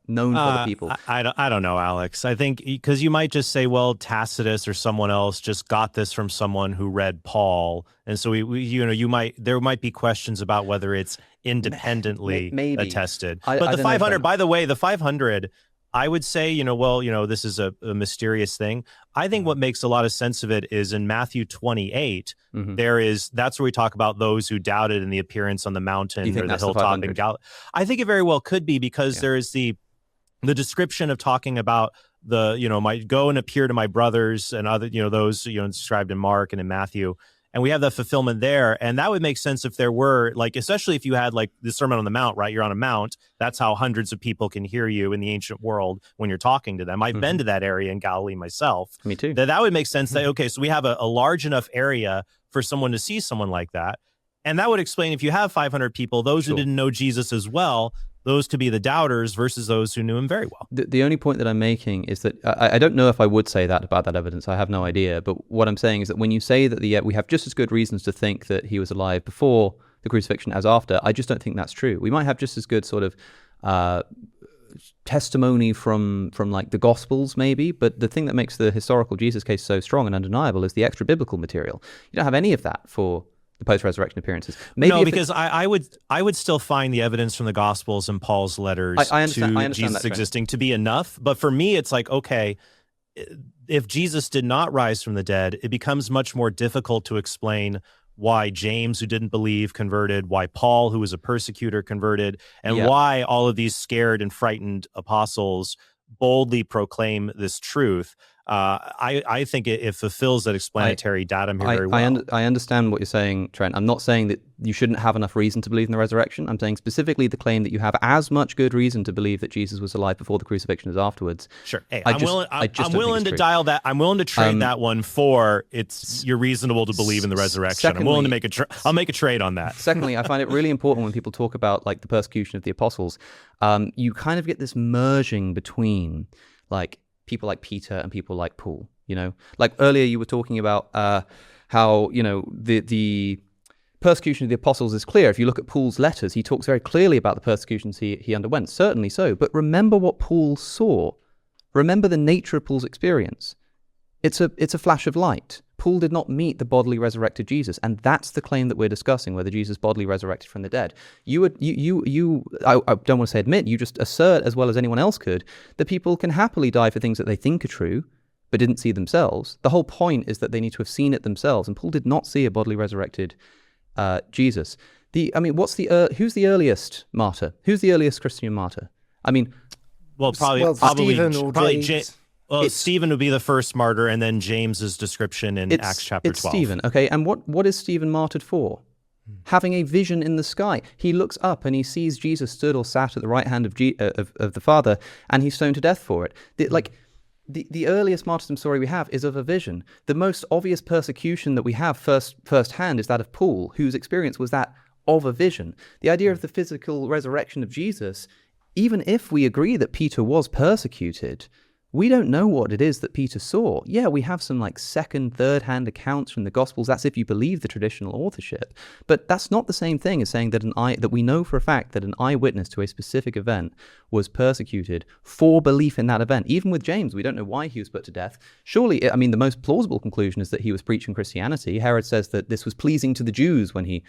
known to other people. I don't know, Alex. I think because you might just say, well, Tacitus or someone else just got this from someone who read Paul, and so there might be questions about whether it's independently attested. But the 500, by the way, the 500. I would say, this is a mysterious thing. I think what makes a lot of sense of it is in Matthew 28, that's where we talk about those who doubted in the appearance on the mountain or the hilltop in Galilee. I think it very well could be because there is the description of talking about might go and appear to my brothers and other, those, described in Mark and in Matthew. And we have that fulfillment there. And that would make sense if there were, especially if you had the Sermon on the Mount, right? You're on a mount. That's how hundreds of people can hear you in the ancient world when you're talking to them. I've been to that area in Galilee myself. Me too. That would make sense that, okay, so we have a large enough area for someone to see someone like that. And that would explain if you have 500 people, those who didn't know Jesus as well, those could be the doubters versus those who knew him very well. The only point that I'm making is that I don't know if I would say that about that evidence. I have no idea. But what I'm saying is that when you say that we have just as good reasons to think that he was alive before the crucifixion as after, I just don't think that's true. We might have just as good sort of testimony from the Gospels maybe, but the thing that makes the historical Jesus case so strong and undeniable is the extra biblical material. You don't have any of that for the post-resurrection appearances. Maybe because I would still find the evidence from the Gospels and Paul's letters to Jesus existing to be enough. But for me, it's like, okay, if Jesus did not rise from the dead, it becomes much more difficult to explain why James, who didn't believe, converted, why Paul, who was a persecutor, converted, and why all of these scared and frightened apostles boldly proclaim this truth. I think it fulfills that explanatory datum here very well. I understand what you're saying, Trent. I'm not saying that you shouldn't have enough reason to believe in the resurrection. I'm saying specifically the claim that you have as much good reason to believe that Jesus was alive before the crucifixion as afterwards. Sure. Hey, I'm willing to dial that. I'm willing to trade that one for you're reasonable to believe in the resurrection. Secondly, I'm willing to make I'll make a trade on that. Secondly, I find it really important when people talk about the persecution of the apostles. You kind of get this merging between people like Peter and people like Paul, earlier you were talking about how, the persecution of the apostles is clear. If you look at Paul's letters, he talks very clearly about the persecutions he underwent, certainly so. But remember what Paul saw. Remember the nature of Paul's experience. It's a flash of light. Paul did not meet the bodily resurrected Jesus, and that's the claim that we're discussing, whether Jesus bodily resurrected from the dead. I don't want to say admit, you just assert, as well as anyone else could, that people can happily die for things that they think are true, but didn't see themselves. The whole point is that they need to have seen it themselves, and Paul did not see a bodily resurrected Jesus. Who's the earliest martyr? Who's the earliest Christian martyr? Probably Stephen or James. Stephen would be the first martyr, and then James's description in Acts chapter 12. It's Stephen, okay? And what is Stephen martyred for? Having a vision in the sky. He looks up and he sees Jesus stood or sat at the right hand of the Father, and he's stoned to death for it. The earliest martyrdom story we have is of a vision. The most obvious persecution that we have firsthand is that of Paul, whose experience was that of a vision. The idea of the physical resurrection of Jesus, even if we agree that Peter was persecuted, we don't know what it is that Peter saw. Yeah, we have some second, third-hand accounts from the Gospels. That's if you believe the traditional authorship. But that's not the same thing as saying that we know for a fact that an eyewitness to a specific event was persecuted for belief in that event. Even with James, we don't know why he was put to death. Surely, the most plausible conclusion is that he was preaching Christianity. Herod says that this was pleasing to the Jews when he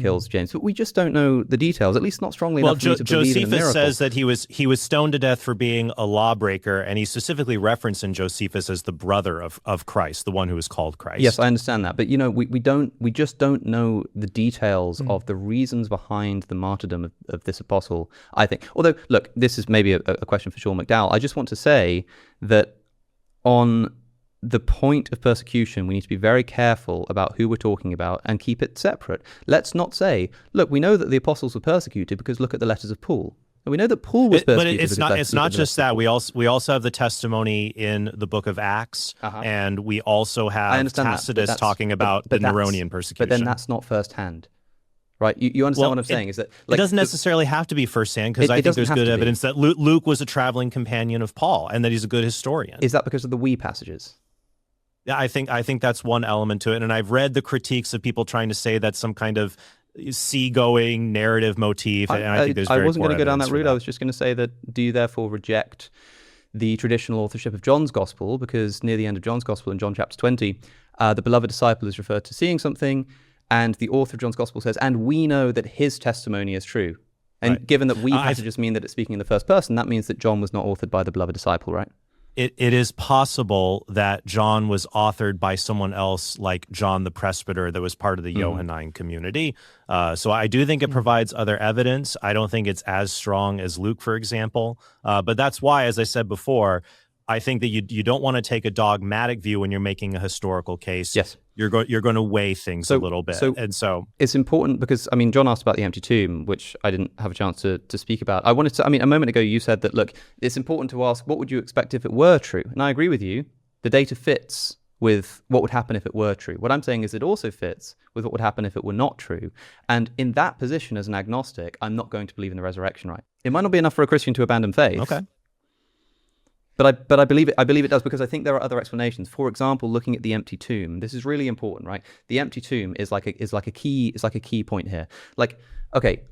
kills James. But we just don't know the details, at least not strongly enough for me to believe in a miracle. Josephus says that he was stoned to death for being a lawbreaker, and he's specifically referenced in Josephus as the brother of Christ, the one who is called Christ. Yes, I understand that, but we just don't know the details of the reasons behind the martyrdom of this apostle, I think. Although, look, this is maybe a question for Sean McDowell. I just want to say that on the point of persecution, we need to be very careful about who we're talking about and keep it separate. Let's not say, look, we know that the apostles were persecuted because look at the letters of Paul. And we know that Paul was persecuted. But it's not just that. We also have the testimony in the book of Acts, and we also have Tacitus talking about the Neronian persecution. But then that's not firsthand. Right, you understand what I'm saying? Is that it doesn't necessarily have to be firsthand, because I think there's good evidence that Luke was a traveling companion of Paul and that he's a good historian. Is that because of the we passages? Yeah, I think that's one element to it, and I've read the critiques of people trying to say that's some kind of seagoing narrative motif, and I think there's very I wasn't going to go down that route. That. I was just going to say that, do you therefore reject the traditional authorship of John's Gospel? Because near the end of John's Gospel, in John chapter 20, the beloved disciple is referred to seeing something, and the author of John's Gospel says, and we know that his testimony is true. And given that we passages mean that it's speaking in the first person, that means that John was not authored by the beloved disciple, right? It is possible that John was authored by someone else, like John the Presbyter, that was part of the Johannine community. So I do think it provides other evidence. I don't think it's as strong as Luke, for example. But that's why, as I said before, I think that you don't want to take a dogmatic view when you're making a historical case. Yes. You're going to weigh things a little bit. So it's important because, John asked about the empty tomb, which I didn't have a chance to speak about. I wanted to, a moment ago you said that, look, it's important to ask, what would you expect if it were true? And I agree with you. The data fits with what would happen if it were true. What I'm saying is it also fits with what would happen if it were not true. And in that position as an agnostic, I'm not going to believe in the resurrection, right? It might not be enough for a Christian to abandon faith. Okay. But I believe it. I believe it does, because I think there are other explanations. For example, looking at the empty tomb, this is really important, right? The empty tomb is like a key point here. Okay,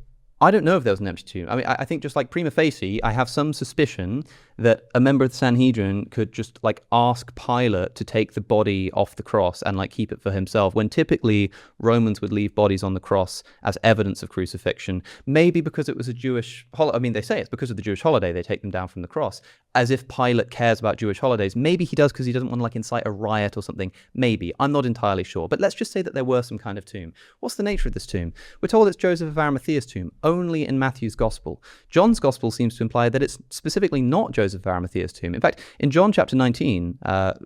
I don't know if there was an empty tomb. I think just like prima facie, I have some suspicion that a member of the Sanhedrin could just ask Pilate to take the body off the cross and keep it for himself, when typically Romans would leave bodies on the cross as evidence of crucifixion. Maybe because it was a Jewish holiday. They say it's because of the Jewish holiday they take them down from the cross, as if Pilate cares about Jewish holidays. Maybe he does because he doesn't want to incite a riot or something. Maybe. I'm not entirely sure. But let's just say that there were some kind of tomb. What's the nature of this tomb? We're told it's Joseph of Arimathea's tomb, only in Matthew's Gospel. John's Gospel seems to imply that it's specifically not Joseph of Arimathea's tomb. In fact, in John chapter 19,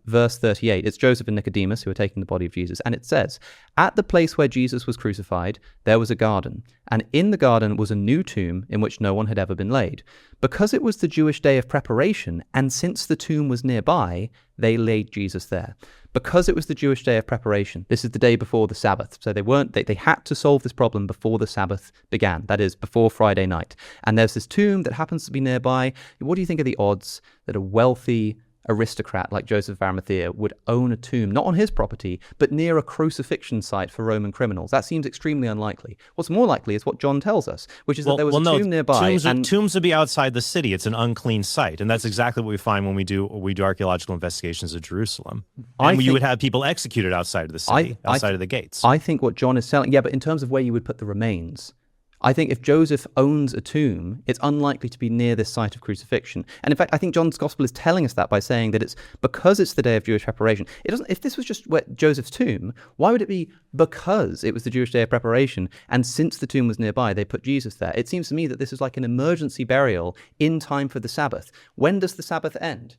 verse 38, it's Joseph and Nicodemus who are taking the body of Jesus, and it says, "At the place where Jesus was crucified, there was a garden, and in the garden was a new tomb in which no one had ever been laid. Because it was the Jewish day of preparation, and since the tomb was nearby, they laid Jesus there." Because it was the Jewish day of preparation, this is the day before the Sabbath. So they had to solve this problem before the Sabbath began. That is, before Friday night. And there's this tomb that happens to be nearby. What do you think are the odds that a wealthy aristocrat like Joseph of Arimathea would own a tomb, not on his property, but near a crucifixion site for Roman criminals. That seems extremely unlikely. What's more likely is what John tells us, which is that there was a tomb nearby. Tombs would be outside the city. It's an unclean site, and that's exactly what we find when we do archaeological investigations at Jerusalem. And you would have people executed outside of the city, outside of the gates. I think what John is telling, but in terms of where you would put the remains, I think if Joseph owns a tomb, it's unlikely to be near this site of crucifixion. And in fact, I think John's gospel is telling us that by saying that it's because it's the day of Jewish preparation. It doesn't. If this was just Joseph's tomb, why would it be because it was the Jewish day of preparation? And since the tomb was nearby, they put Jesus there. It seems to me that this is like an emergency burial in time for the Sabbath. When does the Sabbath end?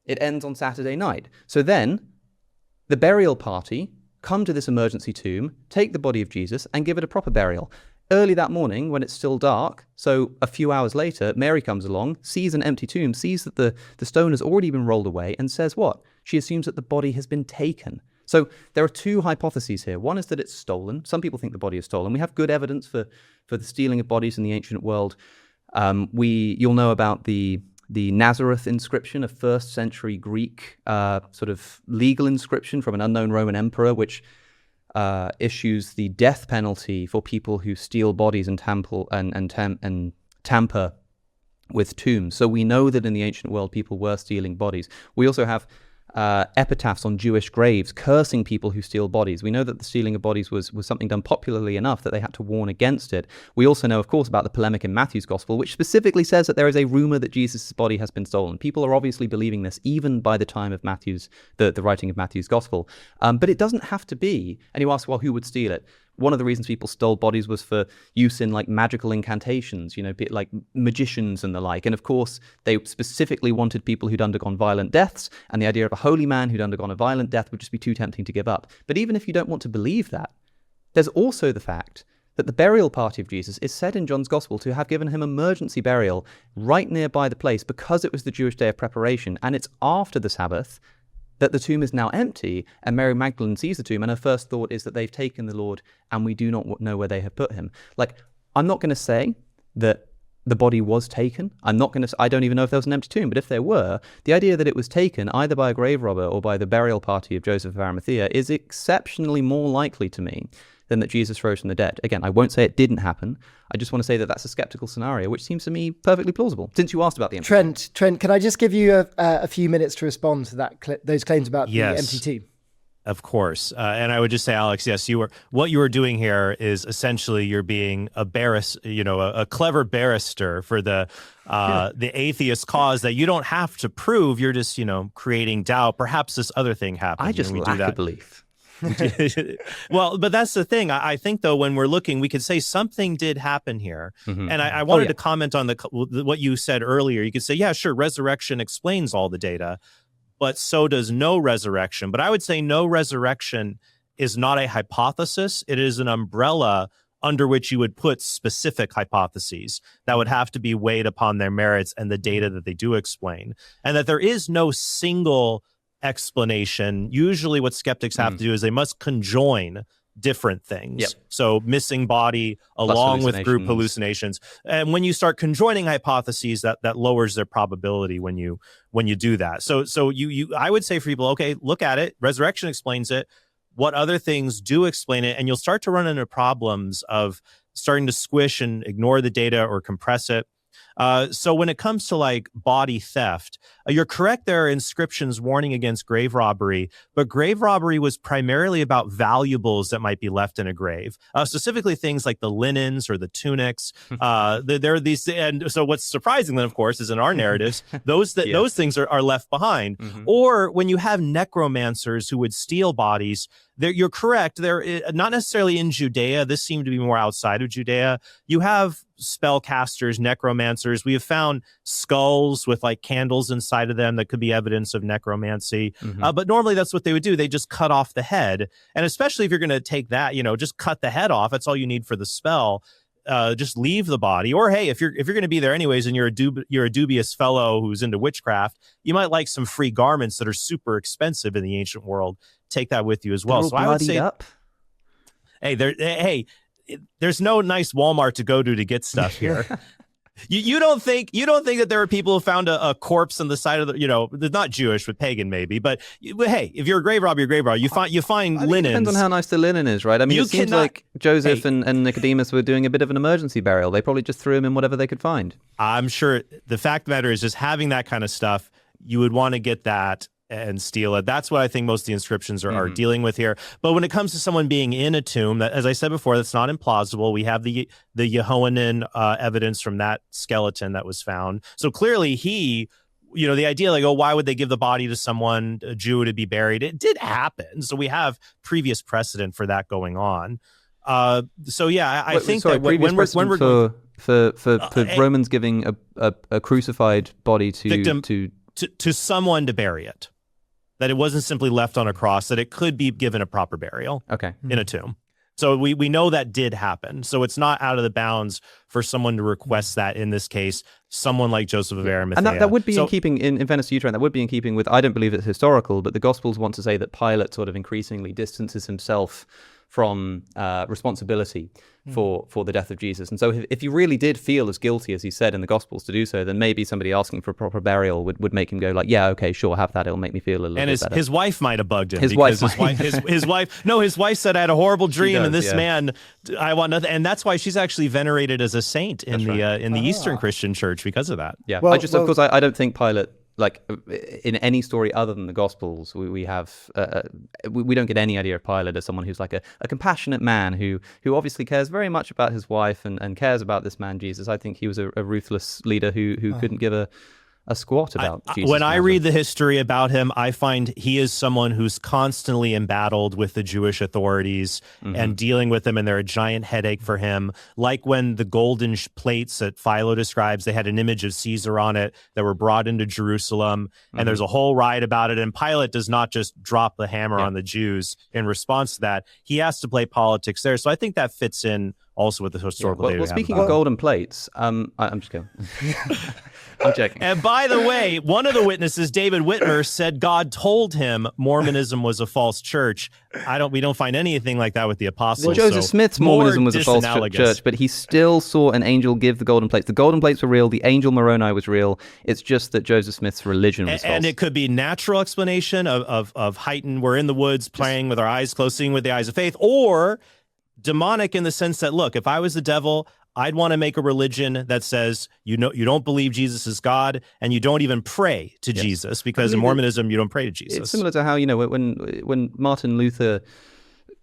It ends on Saturday night. So then the burial party come to this emergency tomb, take the body of Jesus, and give it a proper burial. Early that morning, when it's still dark, so a few hours later, Mary comes along, sees an empty tomb, sees that the stone has already been rolled away, and says what? She assumes that the body has been taken. So there are two hypotheses here. One is that it's stolen. Some people think the body is stolen. We have good evidence for the stealing of bodies in the ancient world. You'll know about the Nazareth inscription, a first century Greek sort of legal inscription from an unknown Roman emperor, which issues the death penalty for people who steal bodies and tamper with tombs. So we know that in the ancient world, people were stealing bodies. We also have epitaphs on Jewish graves cursing people who steal bodies. We know that the stealing of bodies was something done popularly enough that they had to warn against it. We also know, of course, about the polemic in Matthew's gospel, which specifically says that there is a rumor that Jesus' body has been stolen. People are obviously believing this even by the time of the writing of Matthew's gospel. But it doesn't have to be. And you ask, well, who would steal it? One of the reasons people stole bodies was for use in like magical incantations, like magicians and the like. And of course, they specifically wanted people who'd undergone violent deaths, and the idea of a holy man who'd undergone a violent death would just be too tempting to give up. But even if you don't want to believe that, there's also the fact that the burial party of Jesus is said in John's gospel to have given him emergency burial right nearby the place because it was the Jewish day of preparation, and it's after the Sabbath that the tomb is now empty, and Mary Magdalene sees the tomb, and her first thought is that they've taken the Lord, and we do not know where they have put him. Like, I'm not going to say that the body was taken. I don't even know if there was an empty tomb, but if there were, the idea that it was taken either by a grave robber or by the burial party of Joseph of Arimathea is exceptionally more likely to me than that Jesus rose from the dead. Again, I won't say it didn't happen. I just want to say that that's a skeptical scenario, which seems to me perfectly plausible, since you asked about the empty tomb. Trent, can I just give you a few minutes to respond to those claims about the empty tomb? Of course. And I would just say, Alex, yes, what you were doing here is essentially you're being a clever barrister for the atheist cause that you don't have to prove. You're just, creating doubt. Perhaps this other thing happened. I just lack a belief. Well, but that's the thing. I think, though, when we're looking, we could say something did happen here. Mm-hmm. And I wanted to comment on what you said earlier. You could say, yeah, sure, resurrection explains all the data, but so does no resurrection. But I would say no resurrection is not a hypothesis. It is an umbrella under which you would put specific hypotheses that would have to be weighed upon their merits and the data that they do explain. And that there is no single explanation. Usually what skeptics have to do is they must conjoin different things. Yep. So missing body along with group hallucinations. And when you start conjoining hypotheses, that lowers their probability when you do that. So I would say for people, okay, look at it. Resurrection explains it. What other things do explain it? And you'll start to run into problems of starting to squish and ignore the data or compress it. So when it comes to like body theft, you're correct. There are inscriptions warning against grave robbery, but grave robbery was primarily about valuables that might be left in a grave, specifically things like the linens or the tunics. There are these, and so what's surprising then, of course, is in our narratives, those things are left behind. Mm-hmm. Or when you have necromancers who would steal bodies. You're correct. They're not necessarily in Judea. This seemed to be more outside of Judea. You have spellcasters, necromancers. We have found skulls with like candles inside of them that could be evidence of necromancy. Mm-hmm. But normally that's what they would do. They just cut off the head. And especially if you're going to take that, just cut the head off. That's all you need for the spell. Just leave the body. Or hey, if you're going to be there anyways, and you're a dubious fellow who's into witchcraft, you might like some free garments that are super expensive in the ancient world. Take that with you as well. So I would say, there's no nice Walmart to go to get stuff here. You don't think that there are people who found a corpse on the side of they're not Jewish but pagan maybe, but hey, if you're a grave robber, you find I think linens. it depends on how nice the linen is, right? I mean, it seems like Joseph and Nicodemus were doing a bit of an emergency burial. They probably just threw him in whatever they could find. I'm sure the fact of the matter is just having that kind of stuff, you would want to get that and steal it. That's what I think most of the inscriptions are dealing with here. But when it comes to someone being in a tomb, that, as I said before, that's not implausible. We have the Yehoanan evidence from that skeleton that was found. So clearly the idea like, why would they give the body to someone, a Jew, to be buried? It did happen. So we have previous precedent for that going on. I think that when we're going for Romans giving a crucified body to someone to bury it, that it wasn't simply left on a cross, that it could be given a proper burial in a tomb. So we know that did happen. So it's not out of the bounds for someone to request that, in this case, someone like Joseph of Arimathea. And that would be in keeping, in fairness to you, Trent, that would be in keeping with, I don't believe it's historical, but the Gospels want to say that Pilate sort of increasingly distances himself from responsibility for the death of Jesus. And so if you really did feel as guilty as he said in the Gospels to do so, then maybe somebody asking for a proper burial would make him go like, yeah, okay, sure, have that. It'll make me feel a little bit better. His wife might have bugged him. His wife said, I had a horrible dream, and this man, I want nothing. And that's why she's actually venerated as a saint in the Eastern Christian Church because of that. Yeah, well, of course, I don't think Pilate, like in any story other than the Gospels, we have we don't get any idea of Pilate as someone who's like a compassionate man who obviously cares very much about his wife and cares about this man Jesus. I think he was a ruthless leader who couldn't give a squat about Jesus. When I read the history about him, I find he is someone who's constantly embattled with the Jewish authorities and dealing with them, and they're a giant headache for him. Like when the golden plates that Philo describes, they had an image of Caesar on it that were brought into Jerusalem, and there's a whole riot about it, and Pilate does not just drop the hammer on the Jews in response to that. He has to play politics there. So I think that fits in also with the historical data. Well, speaking of golden plates, I'm just kidding. I'm joking. And by the way, one of the witnesses, David Whitmer, said God told him Mormonism was a false church. We don't find anything like that with the apostles. Well, Joseph Smith's Mormonism was a false church, but he still saw an angel give the golden plates. The golden plates were real. The angel Moroni was real. It's just that Joseph Smith's religion was false. And it could be natural explanation of heightened, we're in the woods playing with our eyes closed, seeing with the eyes of faith, or demonic in the sense that, look, if I was the devil, I'd want to make a religion that says you don't believe Jesus is God, and you don't even pray to Jesus, because in Mormonism you don't pray to Jesus. It's similar to how when Martin Luther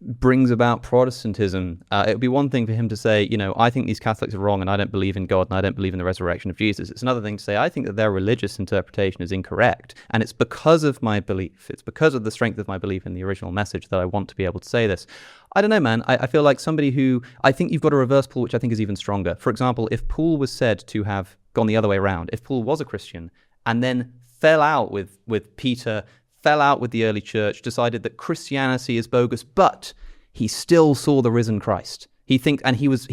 brings about Protestantism, it would be one thing for him to say, I think these Catholics are wrong and I don't believe in God and I don't believe in the resurrection of Jesus. It's another thing to say, I think that their religious interpretation is incorrect, and it's because of my belief. It's because of the strength of my belief in the original message that I want to be able to say this. I don't know, man. I feel like somebody who, I think you've got a reverse Paul, which I think is even stronger. For example, if Paul was said to have gone the other way around, if Paul was a Christian and then fell out with Peter, fell out with the early church, decided that Christianity is bogus, but he still saw the risen Christ. He was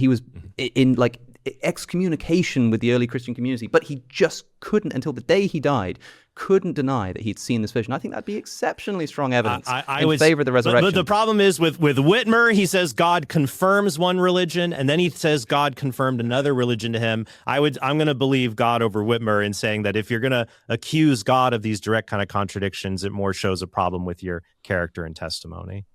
in like excommunication with the early Christian community, but he just couldn't, until the day he died, couldn't deny that he'd seen this vision. I think that'd be exceptionally strong evidence in favor of the resurrection. But the problem is with Whitmer, he says God confirms one religion, and then he says God confirmed another religion to him. I'm going to believe God over Whitmer in saying that if you're going to accuse God of these direct kind of contradictions, it more shows a problem with your character and testimony.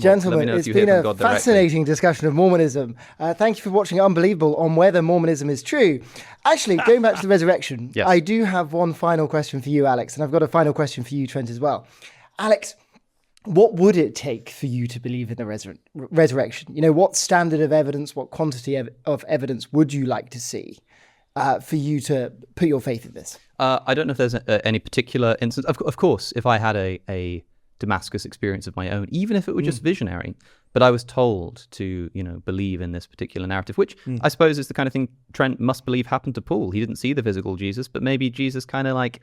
Gentlemen, it's been a fascinating discussion of Mormonism. Thank you for watching Unbelievable on whether Mormonism is true. Actually, going back to the resurrection, yes. I do have one final question for you, Alex, and I've got a final question for you, Trent, as well. Alex, what would it take for you to believe in the resurrection? What standard of evidence, what quantity of evidence would you like to see for you to put your faith in this? I don't know if there's any particular instance. Of course, if I had a Damascus experience of my own, even if it were just visionary, but I was told to, believe in this particular narrative, which I suppose is the kind of thing Trent must believe happened to Paul. He didn't see the physical Jesus, but maybe Jesus kind of like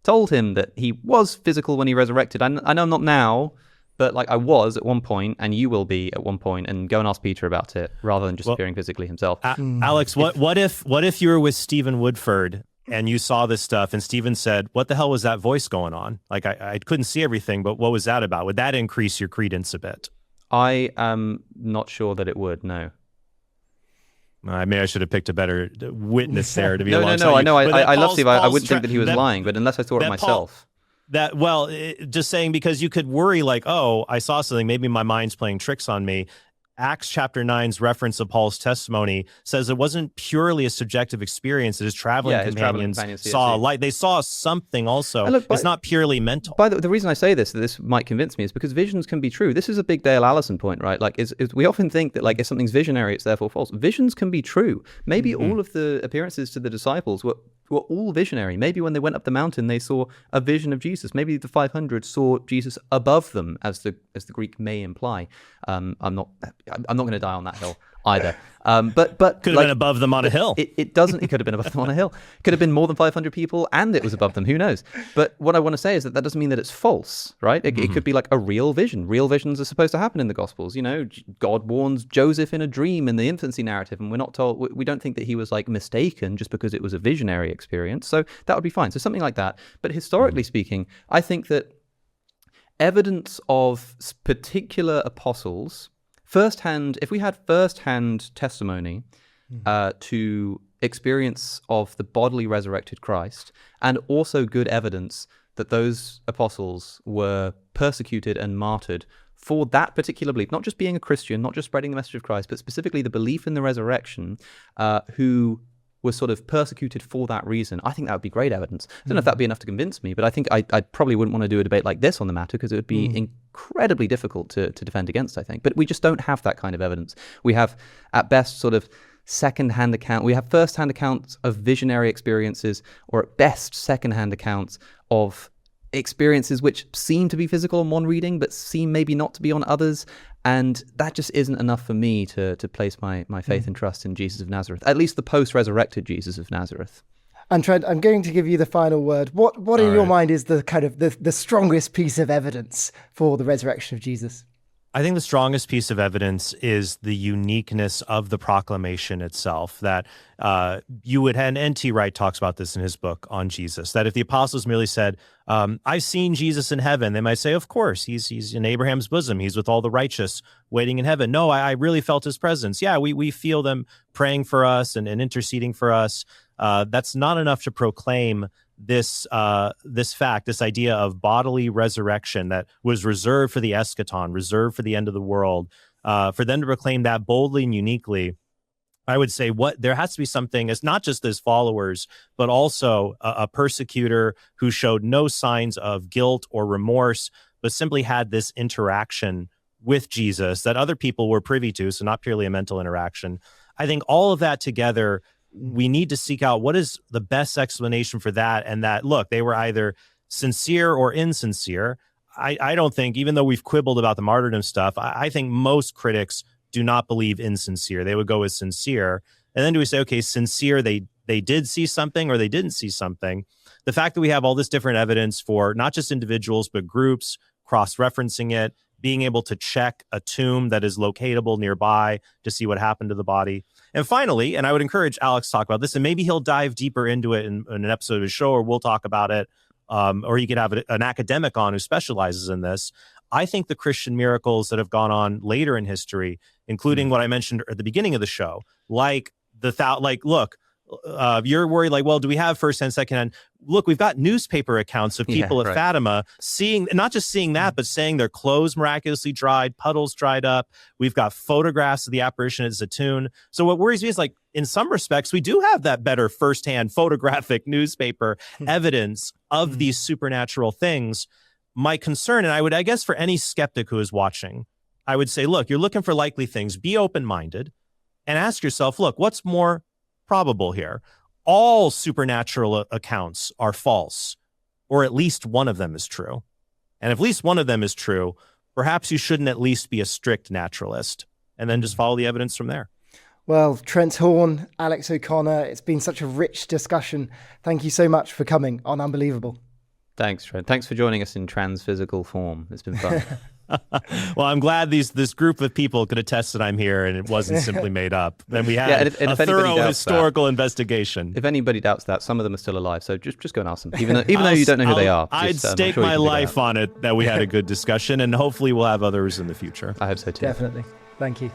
told him that he was physical when he resurrected. I know not now, but like I was at one point, and you will be at one point, and go and ask Peter about it rather than just appearing physically himself. Alex, what if you were with Stephen Woodford and you saw this stuff, and Stephen said, what the hell was that voice going on? Like, I couldn't see everything, but what was that about? Would that increase your credence a bit? I am not sure that it would, no. Maybe I should have picked a better witness there to be No, alongside I know. you. I love Steve. I wouldn't think that he was lying, but unless I saw it myself. Just saying, because you could worry like, oh, I saw something, maybe my mind's playing tricks on me. Acts chapter 9's reference of Paul's testimony says it wasn't purely a subjective experience that his traveling companions saw a light. They saw something also. It's not purely mental. The reason I say this might convince me is because visions can be true. This is a big Dale Allison point, right? Like, we often think that like if something's visionary, it's therefore false. Visions can be true. Maybe all of the appearances to the disciples were all visionary. Maybe when they went up the mountain, they saw a vision of Jesus. Maybe the 500 saw Jesus above them, as the Greek may imply. I'm not going to die on that hill either. But could have been above them on a hill. It doesn't. It could have been above them on a hill. It could have been more than 500 people, and it was above them. Who knows? But what I want to say is that doesn't mean that it's false, right? It could be like a real vision. Real visions are supposed to happen in the Gospels. You know, God warns Joseph in a dream in the infancy narrative, and we're not told. We don't think that he was like mistaken just because it was a visionary experience. So that would be fine. So something like that. But historically speaking, I think that evidence of particular apostles. If we had first-hand testimony to experience of the bodily resurrected Christ, and also good evidence that those apostles were persecuted and martyred for that particular belief, not just being a Christian, not just spreading the message of Christ, but specifically the belief in the resurrection, who was sort of persecuted for that reason, I think that would be great evidence. I don't know if that'd be enough to convince me, but I think I probably wouldn't want to do a debate like this on the matter because it would be incredibly difficult to defend against, I think. But we just don't have that kind of evidence. We have, at best, sort of second-hand account. We have first-hand accounts of visionary experiences, or at best, second-hand accounts of experiences which seem to be physical on one reading, but seem maybe not to be on others. And that just isn't enough for me to place my faith and trust in Jesus of Nazareth, at least the post-resurrected Jesus of Nazareth. And Trent, I'm going to give you the final word. What in your mind is the kind of the strongest piece of evidence for the resurrection of Jesus? I think the strongest piece of evidence is the uniqueness of the proclamation itself. That and N.T. Wright talks about this in his book on Jesus, that if the apostles merely said, I've seen Jesus in heaven, they might say, of course, he's in Abraham's bosom. He's with all the righteous waiting in heaven. No, I really felt his presence. Yeah, we feel them praying for us and interceding for us. That's not enough to proclaim this fact, this idea of bodily resurrection that was reserved for the eschaton, reserved for the end of the world. For them to proclaim that boldly and uniquely, I would say there has to be something. It's not just as followers, but also a persecutor who showed no signs of guilt or remorse, but simply had this interaction with Jesus that other people were privy to. So not purely a mental interaction. I think all of that together, we need to seek out what is the best explanation for that. And that, look, they were either sincere or insincere. I don't think, even though we've quibbled about the martyrdom stuff, I think most critics do not believe insincere. They would go with sincere. And then do we say, okay, sincere, they did see something or they didn't see something? The fact that we have all this different evidence for not just individuals, but groups, cross-referencing it, being able to check a tomb that is locatable nearby to see what happened to the body. And finally, and I would encourage Alex to talk about this, and maybe he'll dive deeper into it in an episode of his show, or we'll talk about it, or he could have an academic on who specializes in this. I think the Christian miracles that have gone on later in history, including what I mentioned at the beginning of the show, look, you're worried, like, well, do we have first-hand, second-hand? Look, we've got newspaper accounts of people at Fatima seeing, not just seeing that, but saying their clothes miraculously dried, puddles dried up. We've got photographs of the apparition at Zaytun. So what worries me is, like, in some respects, we do have that better first-hand photographic newspaper evidence of these supernatural things. My concern, and I guess for any skeptic who is watching, I would say, look, you're looking for likely things. Be open-minded and ask yourself, look, what's more probable here? All supernatural accounts are false, or at least one of them is true. And if at least one of them is true, perhaps you shouldn't at least be a strict naturalist, and then just follow the evidence from there. Well, Trent Horn, Alex O'Connor, it's been such a rich discussion. Thank you so much for coming on Unbelievable. Thanks, Trent. Thanks for joining us in transphysical form. It's been fun. Well, I'm glad this group of people could attest that I'm here and it wasn't simply made up. And we had a thorough historical investigation. If anybody doubts that, some of them are still alive. So just go and ask them, even though you don't know who they are. I'd stake my life on it that we had a good discussion, and hopefully we'll have others in the future. I hope so too. Definitely. Thank you.